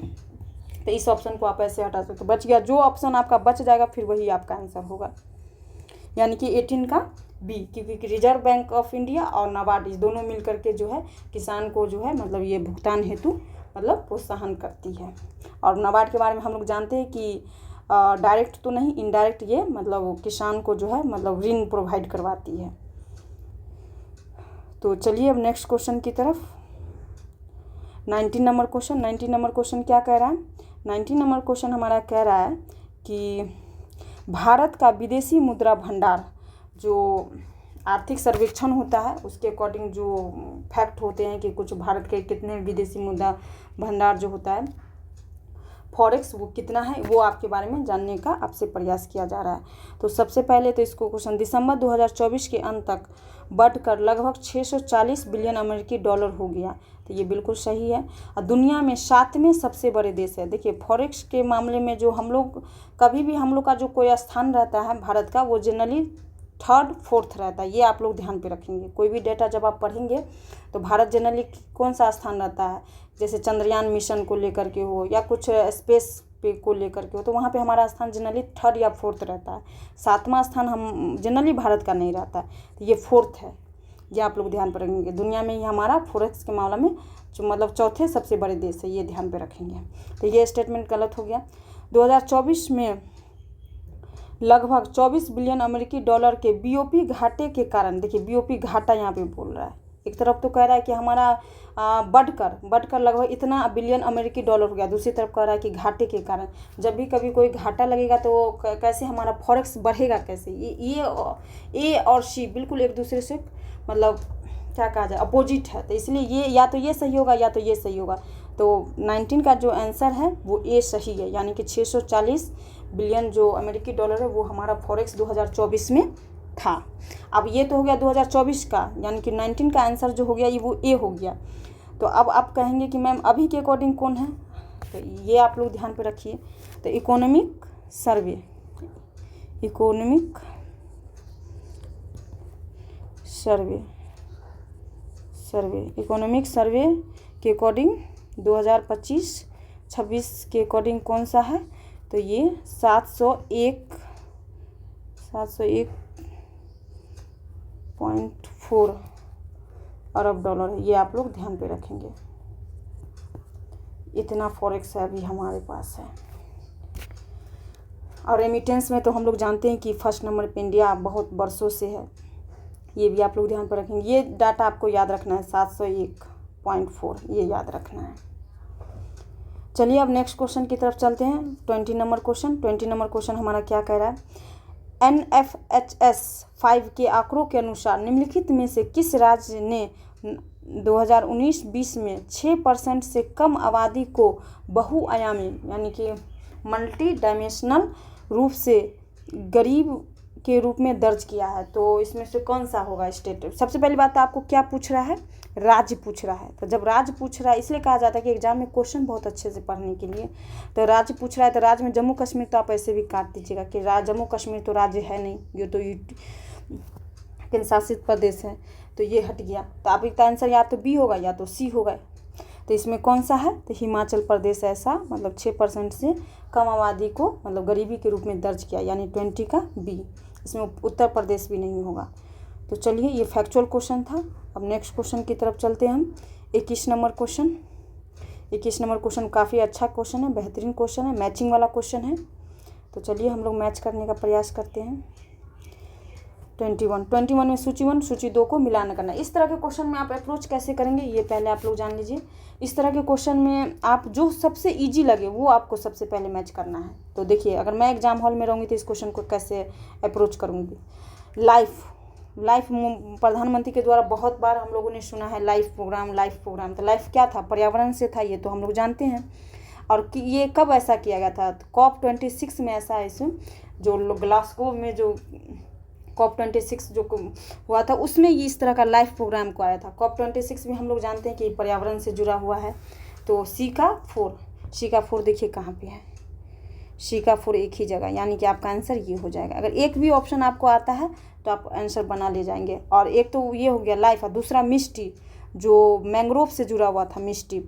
तो इस ऑप्शन को आप ऐसे हटा सकते, बच गया। जो ऑप्शन आपका बच जाएगा फिर वही आपका आंसर होगा, यानी कि 18 का बी, क्योंकि रिजर्व बैंक ऑफ इंडिया और नाबार्ड इस दोनों मिल करके जो है किसान को जो है मतलब ये भुगतान हेतु मतलब प्रोत्साहन करती है। और नाबार्ड के बारे में हम लोग जानते हैं कि डायरेक्ट तो नहीं, इनडायरेक्ट ये मतलब किसान को जो है मतलब ऋण प्रोवाइड करवाती है। तो चलिए अब नेक्स्ट क्वेश्चन की तरफ। 19 नंबर क्वेश्चन। 19 नंबर क्वेश्चन क्या कह रहा है? 19 नंबर क्वेश्चन हमारा कह रहा है कि भारत का विदेशी मुद्रा भंडार, जो आर्थिक सर्वेक्षण होता है उसके अकॉर्डिंग जो फैक्ट होते हैं कि कुछ भारत के कितने विदेशी मुद्रा भंडार जो होता है फॉरेक्स वो कितना है, वो आपके बारे में जानने का आपसे प्रयास किया जा रहा है। तो सबसे पहले तो इसको क्वेश्चन, दिसंबर 2024 के अंत तक बढ़कर लगभग 640 बिलियन अमेरिकी डॉलर हो गया। तो ये बिल्कुल सही है। और दुनिया में 7वें सबसे बड़े देश है। देखिए फॉरेक्स के मामले में जो हम लोग कभी भी हम लोग का जो कोई स्थान रहता है भारत का, वो जनरली 3rd 4th रहता है। ये आप लोग ध्यान पे रखेंगे। कोई भी डेटा जब आप पढ़ेंगे तो भारत जनरली कौन सा स्थान रहता है, जैसे चंद्रयान मिशन को लेकर के हो या कुछ स्पेस पे को लेकर के हो, तो वहाँ पे हमारा स्थान जनरली 3rd या 4th रहता है। 7वां स्थान हम जनरली भारत का नहीं रहता है, तो ये 4th है। ये आप लोग ध्यान पर रखेंगे। दुनिया में ही हमारा फॉरेक्स के मामले में जो मतलब 4थे सबसे बड़े देश है, ये ध्यान पे रखेंगे। तो ये स्टेटमेंट गलत हो गया। 2024 में लगभग 24 बिलियन अमेरिकी डॉलर के बीओपी घाटे के कारण, देखिए बीओपी घाटा यहाँ पे बोल रहा है, एक तरफ तो कह रहा है कि हमारा बढ़कर लगभग इतना बिलियन अमेरिकी डॉलर हो गया, दूसरी तरफ कह रहा है कि घाटे के कारण। जब भी कभी कोई घाटा लगेगा तो कैसे हमारा फॉरेक्स बढ़ेगा, कैसे? ये ए और सी बिल्कुल एक दूसरे से मतलब क्या कहा जाए अपोजिट है। तो इसलिए ये या तो ये सही होगा या तो ये सही होगा। तो 19 का जो आंसर है वो ए सही है, यानी कि 640 बिलियन जो अमेरिकी डॉलर है वो हमारा फॉरेक्स 2024 में था। अब ये तो हो गया 2024 का, यानी कि 19 का आंसर जो हो गया ये वो ए हो गया। तो अब आप कहेंगे कि मैम अभी के अकॉर्डिंग कौन है, तो ये आप लोग ध्यान पे रखिए। तो इकोनॉमिक सर्वे इकोनॉमिक सर्वे के अकॉर्डिंग 2025-26 के अकॉर्डिंग कौन सा है, तो ये 701.4 अरब डॉलर है। ये आप लोग ध्यान पे रखेंगे। इतना फॉरेक्स है अभी हमारे पास है। और रेमिटेंस में तो हम लोग जानते हैं कि फर्स्ट नंबर पे इंडिया बहुत बरसों से है। ये भी आप लोग ध्यान पर रखेंगे। ये डाटा आपको याद रखना है, 701.4 ये याद रखना है। चलिए अब नेक्स्ट क्वेश्चन की तरफ चलते हैं। 20 नंबर क्वेश्चन। 20 नंबर क्वेश्चन हमारा क्या कह रहा है? NFHS 5 के आंकड़ों के अनुसार निम्नलिखित में से किस राज्य ने 2019-20 में 6% से कम आबादी को बहुआयामी यानी कि मल्टी डायमेंशनल रूप से गरीब के रूप में दर्ज किया है? तो इसमें से कौन सा होगा स्टेट? सबसे पहली बात तो आपको क्या पूछ रहा है? राज्य पूछ रहा है। तो जब राज्य पूछ रहा है, इसलिए कहा जाता है कि एग्जाम में क्वेश्चन बहुत अच्छे से पढ़ने के लिए। तो राज्य पूछ रहा है, तो राज्य में जम्मू कश्मीर तो आप ऐसे भी काट दीजिएगा कि जम्मू कश्मीर तो राज्य है नहीं, ये तो केंद्र शासित प्रदेश है, तो ये हट गया। तो आप इसका आंसर या तो बी होगा या तो सी होगा। तो इसमें कौन सा है? तो हिमाचल प्रदेश ऐसा मतलब 6% से कम आबादी को मतलब गरीबी के रूप में दर्ज किया, यानी 20 का बी। इसमें उत्तर प्रदेश भी नहीं होगा। तो चलिए ये फैक्चुअल क्वेश्चन था। अब नेक्स्ट क्वेश्चन की तरफ चलते हैं हम। 21 नंबर क्वेश्चन। 21 नंबर क्वेश्चन काफ़ी अच्छा क्वेश्चन है, बेहतरीन क्वेश्चन है, मैचिंग वाला क्वेश्चन है। तो चलिए हम लोग मैच करने का प्रयास करते हैं। 21 में सूची 1 सूची 2 को मिलान करना। इस तरह के क्वेश्चन में आप अप्रोच कैसे करेंगे ये पहले आप लोग जान लीजिए। इस तरह के क्वेश्चन में आप जो सबसे इजी लगे वो आपको सबसे पहले मैच करना है। तो देखिए अगर मैं एग्जाम हॉल में रहूँगी तो इस क्वेश्चन को कैसे अप्रोच करूँगी। लाइफ प्रधानमंत्री के द्वारा बहुत बार हम लोगों ने सुना है लाइफ प्रोग्राम। तो लाइफ क्या था? पर्यावरण से था, ये तो हम लोग जानते हैं। और कि ये कब ऐसा किया गया था? COP26 में ऐसा है। इसमें जो ग्लासगो में जो COP26 जो हुआ था उसमें ये इस तरह का लाइव प्रोग्राम को आया था। COP26 भी हम लोग जानते हैं कि पर्यावरण से जुड़ा हुआ है। तो सी का 4 देखिए कहाँ पे है, सी का 4 एक ही जगह, यानी कि आपका आंसर ये हो जाएगा। अगर एक भी ऑप्शन आपको आता है तो आप आंसर बना ले जाएंगे। और एक तो ये हो गया लाइफ, और दूसरा मिस्टी जो मैंग्रोव से जुड़ा हुआ था, मिस्टी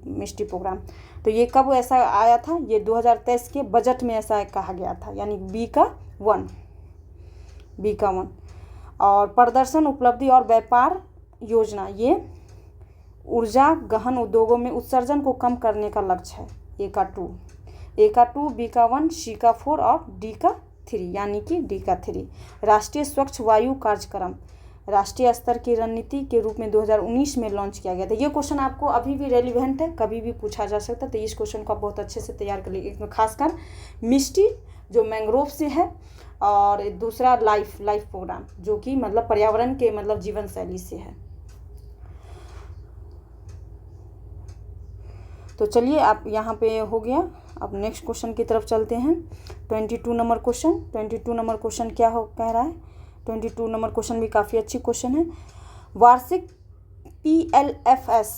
प्रोग्राम। तो ये कब ऐसा आया था, ये 2023 के बजट में ऐसा कहा गया था, यानी बी का 1। और प्रदर्शन, उपलब्धि और व्यापार योजना, ये ऊर्जा गहन उद्योगों में उत्सर्जन को कम करने का लक्ष्य है। ए का 2, बी का 1, सी का 4 और डी का 3, यानी कि डी का 3। राष्ट्रीय स्वच्छ वायु कार्यक्रम राष्ट्रीय स्तर की रणनीति के रूप में 2019 में लॉन्च किया गया था। ये क्वेश्चन आपको अभी भी रेलिवेंट है, कभी भी पूछा जा सकता है। तो इस क्वेश्चन को आप बहुत अच्छे से तैयार कर लीजिए। खासकर मिस्टी जो मैंग्रोव से है, और दूसरा लाइफ प्रोग्राम जो कि मतलब पर्यावरण के मतलब जीवन शैली से है। तो चलिए आप यहाँ पे हो गया। अब नेक्स्ट क्वेश्चन की तरफ चलते हैं। 22 नंबर क्वेश्चन क्या कह रहा है। 22 नंबर क्वेश्चन भी काफ़ी अच्छी क्वेश्चन है। वार्षिक PLFS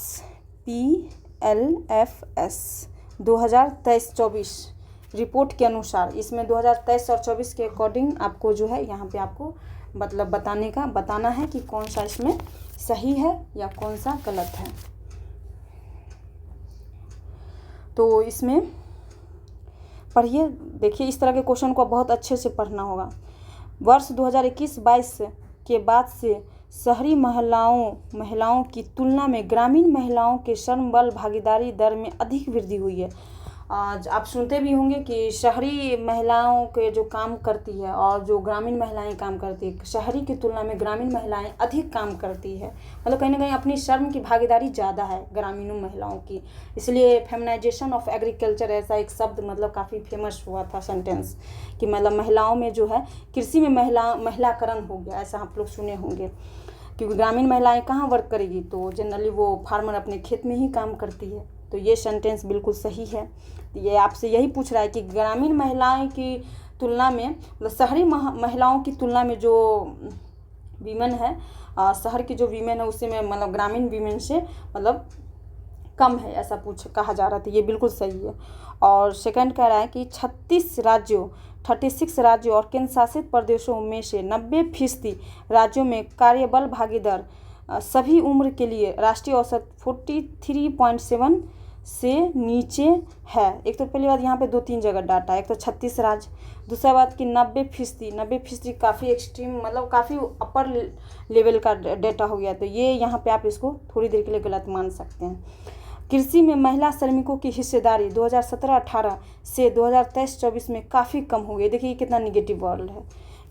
2023-24 रिपोर्ट के अनुसार, इसमें 2023 और 24 के अकॉर्डिंग आपको जो है यहाँ पे आपको मतलब बताना है कि कौन सा इसमें सही है या कौन सा गलत है। तो इसमें पढ़िए, देखिए इस तरह के क्वेश्चन को बहुत अच्छे से पढ़ना होगा। वर्ष 2021-22 के बाद से शहरी महिलाओं की तुलना में ग्रामीण महिलाओं के श्रम बल भागीदारी दर में अधिक वृद्धि हुई है। आज आप सुनते भी होंगे कि शहरी महिलाओं के जो काम करती है और जो ग्रामीण महिलाएं काम करती है, शहरी की तुलना में ग्रामीण महिलाएं अधिक काम करती है। मतलब कहीं ना कहीं अपनी श्रम की भागीदारी ज़्यादा है ग्रामीण महिलाओं की। इसलिए फेमिनाइजेशन ऑफ एग्रीकल्चर ऐसा एक शब्द मतलब काफ़ी फेमस हुआ था सेंटेंस, कि मतलब महिलाओं में जो है कृषि में महिलाकरण हो गया, ऐसा आप लोग सुने होंगे। क्योंकि ग्रामीण महिलाएं कहाँ वर्क करेगी, तो जनरली वो फार्मर अपने खेत में ही काम करती है। तो ये सेंटेंस बिल्कुल सही है। ये आपसे यही पूछ रहा है कि ग्रामीण महिलाएं की तुलना में मतलब शहरी महिलाओं की तुलना में जो वीमेन है, शहर की जो वीमेन है उससे में मतलब ग्रामीण वीमेन से मतलब कम है, ऐसा कहा जा रहा था। ये बिल्कुल सही है। और सेकंड कह रहा है कि 36 राज्यों और केंद्र शासित प्रदेशों में से 90% राज्यों में कार्यबल भागीदार सभी उम्र के लिए राष्ट्रीय औसत 43.7 से नीचे है। एक तो पहली बात यहाँ पे 2-3 जगह डाटा है, एक तो 36 राज्य, दूसरा बात कि 90% काफ़ी एक्सट्रीम मतलब काफ़ी अपर लेवल का डेटा हो गया। तो ये यहाँ पे आप इसको थोड़ी देर के लिए गलत मान सकते हैं। कृषि में महिला श्रमिकों की हिस्सेदारी 2017-18 से 2023-24 में काफ़ी कम हो गई। देखिए कितना निगेटिव वर्ड है।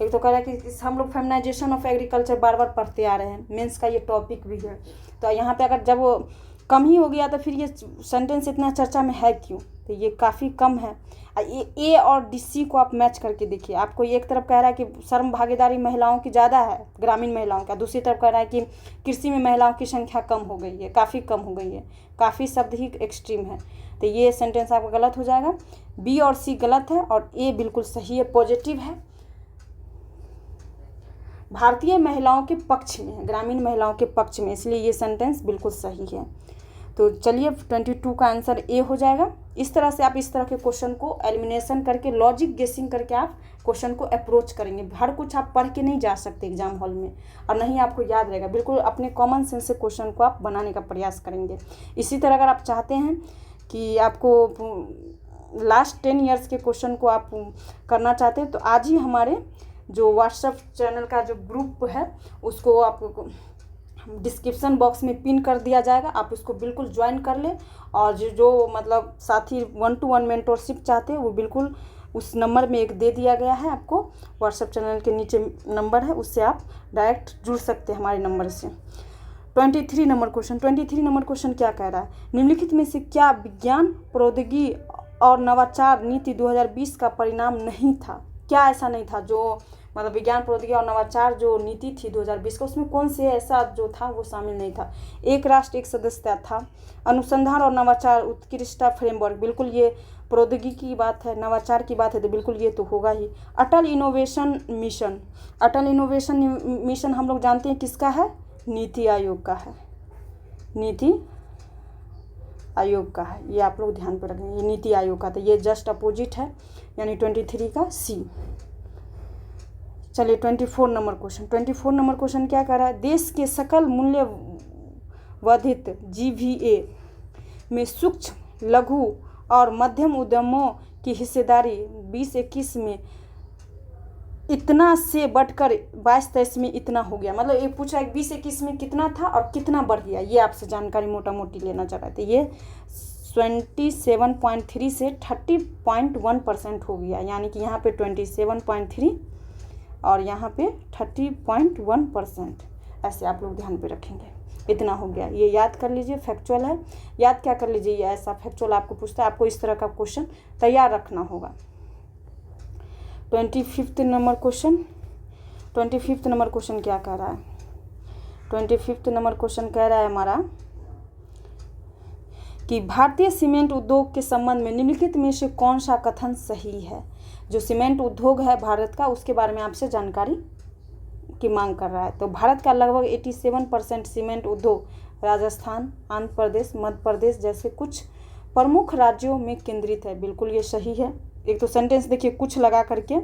एक तो कह रहा है कि हम लोग फेमिनाइजेशन ऑफ एग्रीकल्चर बार बार पढ़ते आ रहे हैं, मेंस का ये टॉपिक भी है। तो यहाँ पे अगर जब वो कम ही हो गया तो फिर ये सेंटेंस इतना चर्चा में है क्यों, तो ये काफ़ी कम है। ए और डी को आप मैच करके देखिए। आपको एक तरफ कह रहा है कि श्रम भागीदारी महिलाओं की ज़्यादा है ग्रामीण महिलाओं का, दूसरी तरफ कह रहा है कि कृषि में महिलाओं की संख्या कम हो गई है, काफ़ी कम हो गई है, काफ़ी शब्द ही एक्सट्रीम है। तो ये सेंटेंस आपका गलत हो जाएगा। बी और सी गलत है और ए बिल्कुल सही है, पॉजिटिव है। भारतीय महिलाओं के पक्ष में है, ग्रामीण महिलाओं के पक्ष में, इसलिए ये सेंटेंस बिल्कुल सही है। तो चलिए 22 का आंसर ए हो जाएगा। इस तरह से आप इस तरह के क्वेश्चन को एलिमिनेशन करके लॉजिक गेसिंग करके आप क्वेश्चन को अप्रोच करेंगे। हर कुछ आप पढ़ के नहीं जा सकते एग्जाम हॉल में, और नहीं आपको याद रहेगा। बिल्कुल अपने कॉमन सेंस से क्वेश्चन को आप बनाने का प्रयास करेंगे। इसी तरह अगर आप चाहते हैं कि आपको लास्ट 10 ईयर्स के क्वेश्चन को आप करना चाहते हैं, तो आज ही हमारे जो व्हाट्सएप चैनल का जो ग्रुप है उसको आपको डिस्क्रिप्शन बॉक्स में पिन कर दिया जाएगा, आप उसको बिल्कुल ज्वाइन कर लें। और जो मतलब साथी 1-to-1 मेंटोरशिप चाहते हैं वो बिल्कुल उस नंबर में एक दे दिया गया है आपको, व्हाट्सएप चैनल के नीचे नंबर है, उससे आप डायरेक्ट जुड़ सकते हैं हमारे नंबर से। 23 नंबर क्वेश्चन क्या कह रहा है। निम्नलिखित में से क्या विज्ञान प्रौद्योगिकी और नवाचार नीति 2020 का परिणाम नहीं था। क्या ऐसा नहीं था जो मतलब विज्ञान प्रौद्योगिकी और नवाचार जो नीति थी 2020 का, उसमें कौन से ऐसा जो था वो शामिल नहीं था। एक राष्ट्र एक सदस्यता था, अनुसंधान और नवाचार उत्कृष्टता फ्रेमवर्क, बिल्कुल ये प्रौद्योगिकी की बात है, नवाचार की बात है, तो बिल्कुल ये तो होगा ही। अटल इनोवेशन मिशन, अटल इनोवेशन मिशन हम लोग जानते हैं किसका है, नीति आयोग का है, नीति आयोग का है, ये आप लोग ध्यान पर रखेंगे, ये नीति आयोग का, तो ये जस्ट अपोजिट है, यानी 23 का सी। चलिए 24 नंबर क्वेश्चन, 24 नंबर क्वेश्चन क्या कह रहा है, देश के सकल मूल्य वर्धित GVA में सूक्ष्म, लघु और मध्यम उद्यमों की हिस्सेदारी 2021 में इतना से बढ़कर 22-23 में इतना हो गया। मतलब ये पूछा है 20-21 में कितना था और कितना बढ़ गया, ये आपसे जानकारी मोटा मोटी लेना चाह रहे थे। ये 27.3 से 30.1% हो गया, यानी कि यहाँ पे 27.3 और यहाँ पे 30.1%, ऐसे आप लोग ध्यान पे रखेंगे, इतना हो गया। ये याद कर लीजिए, फैक्चुअल है, याद क्या कर लीजिए, ये ऐसा फैक्चुअल आपको पूछता है, आपको इस तरह का क्वेश्चन तैयार रखना होगा। 25 नंबर क्वेश्चन, 25 नंबर क्वेश्चन क्या कह रहा है, 25 नंबर क्वेश्चन कह रहा है हमारा कि भारतीय सीमेंट उद्योग के संबंध में निम्नलिखित में से कौन सा कथन सही है। जो सीमेंट उद्योग है भारत का, उसके बारे में आपसे जानकारी की मांग कर रहा है। तो भारत का लगभग 87% सीमेंट उद्योग राजस्थान, आंध्र प्रदेश, मध्य प्रदेश जैसे कुछ प्रमुख राज्यों में केंद्रित है। बिल्कुल ये सही है। एक तो सेंटेंस देखिए, कुछ लगा करके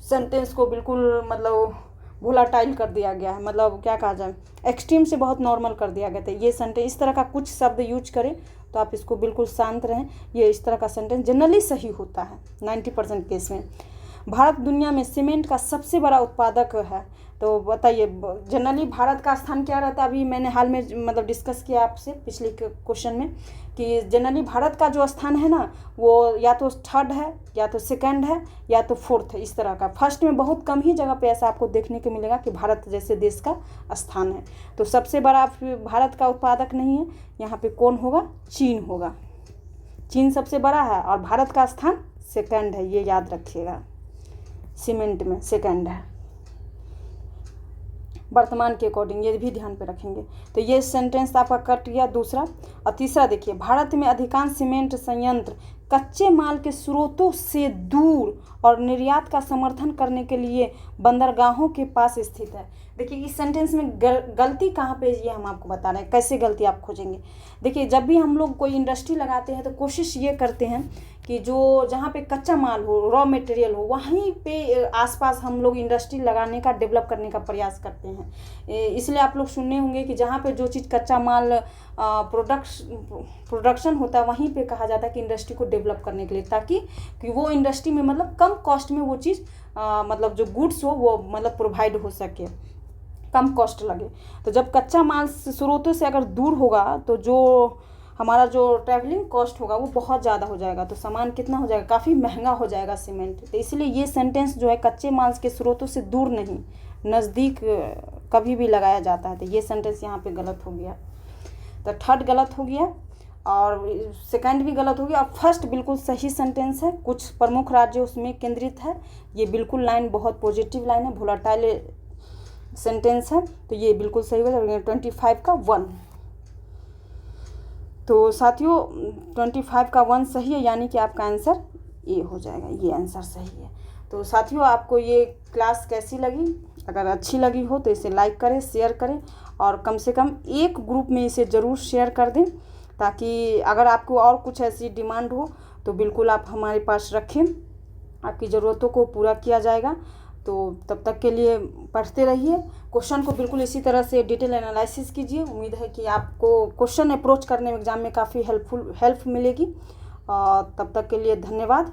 सेंटेंस को बिल्कुल मतलब वोलाटाइल कर दिया गया है, मतलब क्या कहा जाए, एक्सट्रीम से बहुत नॉर्मल कर दिया गया था। ये सेंटेंस इस तरह का कुछ शब्द यूज करें तो आप इसको बिल्कुल शांत रहें, ये इस तरह का सेंटेंस जनरली सही होता है 90% केस में। भारत दुनिया में सीमेंट का सबसे बड़ा उत्पादक है, तो बताइए जनरली भारत का स्थान क्या रहता है। अभी मैंने हाल में मतलब डिस्कस किया आपसे पिछले क्वेश्चन में कि जनरली भारत का जो स्थान है ना, वो या तो थर्ड है, या तो सेकंड है, या तो फोर्थ है, इस तरह का। फर्स्ट में बहुत कम ही जगह पे ऐसा आपको देखने को मिलेगा कि भारत जैसे देश का स्थान है। तो सबसे बड़ा भारत का उत्पादक नहीं है, यहाँ पे कौन होगा, चीन होगा। चीन सबसे बड़ा है और भारत का स्थान सेकंड है, ये याद रखिएगा, सीमेंट में सेकंड है वर्तमान के अकॉर्डिंग, ये भी ध्यान पे रखेंगे। तो ये सेंटेंस आपका कट गया दूसरा। और तीसरा देखिए, भारत में अधिकांश सीमेंट संयंत्र कच्चे माल के स्रोतों से दूर और निर्यात का समर्थन करने के लिए बंदरगाहों के पास स्थित है। देखिए इस सेंटेंस में गलती कहाँ पे है, ये हम आपको बता रहे हैं, कैसे गलती आप खोजेंगे। देखिए जब भी हम लोग कोई इंडस्ट्री लगाते हैं तो कोशिश ये करते हैं कि जो जहाँ पे कच्चा माल हो, रॉ मटेरियल हो, वहीं पे आसपास हम लोग इंडस्ट्री लगाने का, डेवलप करने का प्रयास करते हैं। इसलिए आप लोग सुनने होंगे कि जहाँ पे जो चीज़ कच्चा माल प्रोडक्शन होता है, वहीं पे कहा जाता है कि इंडस्ट्री को डेवलप करने के लिए, ताकि कि वो इंडस्ट्री में मतलब कम कॉस्ट में वो चीज़ मतलब जो गुड्स हो वो मतलब प्रोवाइड हो सके, कम कॉस्ट लगे। तो जब कच्चा माल स्रोतों से अगर दूर होगा तो जो हमारा जो ट्रैवलिंग कॉस्ट होगा वो बहुत ज़्यादा हो जाएगा, तो सामान कितना हो जाएगा, काफ़ी महंगा हो जाएगा सीमेंट। तो इसलिए ये सेंटेंस जो है कच्चे माल के स्रोतों से दूर नहीं, नज़दीक कभी भी लगाया जाता है। तो ये सेंटेंस यहाँ पे गलत हो गया। तो थर्ड गलत हो गया और सेकंड भी गलत हो गया और फर्स्ट बिल्कुल सही सेंटेंस है। कुछ प्रमुख राज्य उसमें केंद्रित है, ये बिल्कुल लाइन बहुत पॉजिटिव लाइन है, वोलेटाइल सेंटेंस है, तो ये बिल्कुल सही हो जाएगा। 25 का 1, तो साथियों 25 का 1 सही है, यानी कि आपका आंसर ए हो जाएगा, ये आंसर सही है। तो साथियों आपको ये क्लास कैसी लगी, अगर अच्छी लगी हो तो इसे लाइक करें, शेयर करें और कम से कम एक ग्रुप में इसे ज़रूर शेयर कर दें, ताकि अगर आपको और कुछ ऐसी डिमांड हो तो बिल्कुल आप हमारे पास रखें, आपकी ज़रूरतों को पूरा किया जाएगा। तो तब तक के लिए पढ़ते रहिए, क्वेश्चन को बिल्कुल इसी तरह से डिटेल एनालिसिस कीजिए। उम्मीद है कि आपको क्वेश्चन अप्रोच करने में एग्ज़ाम में काफ़ी हेल्प मिलेगी। और तब तक के लिए धन्यवाद।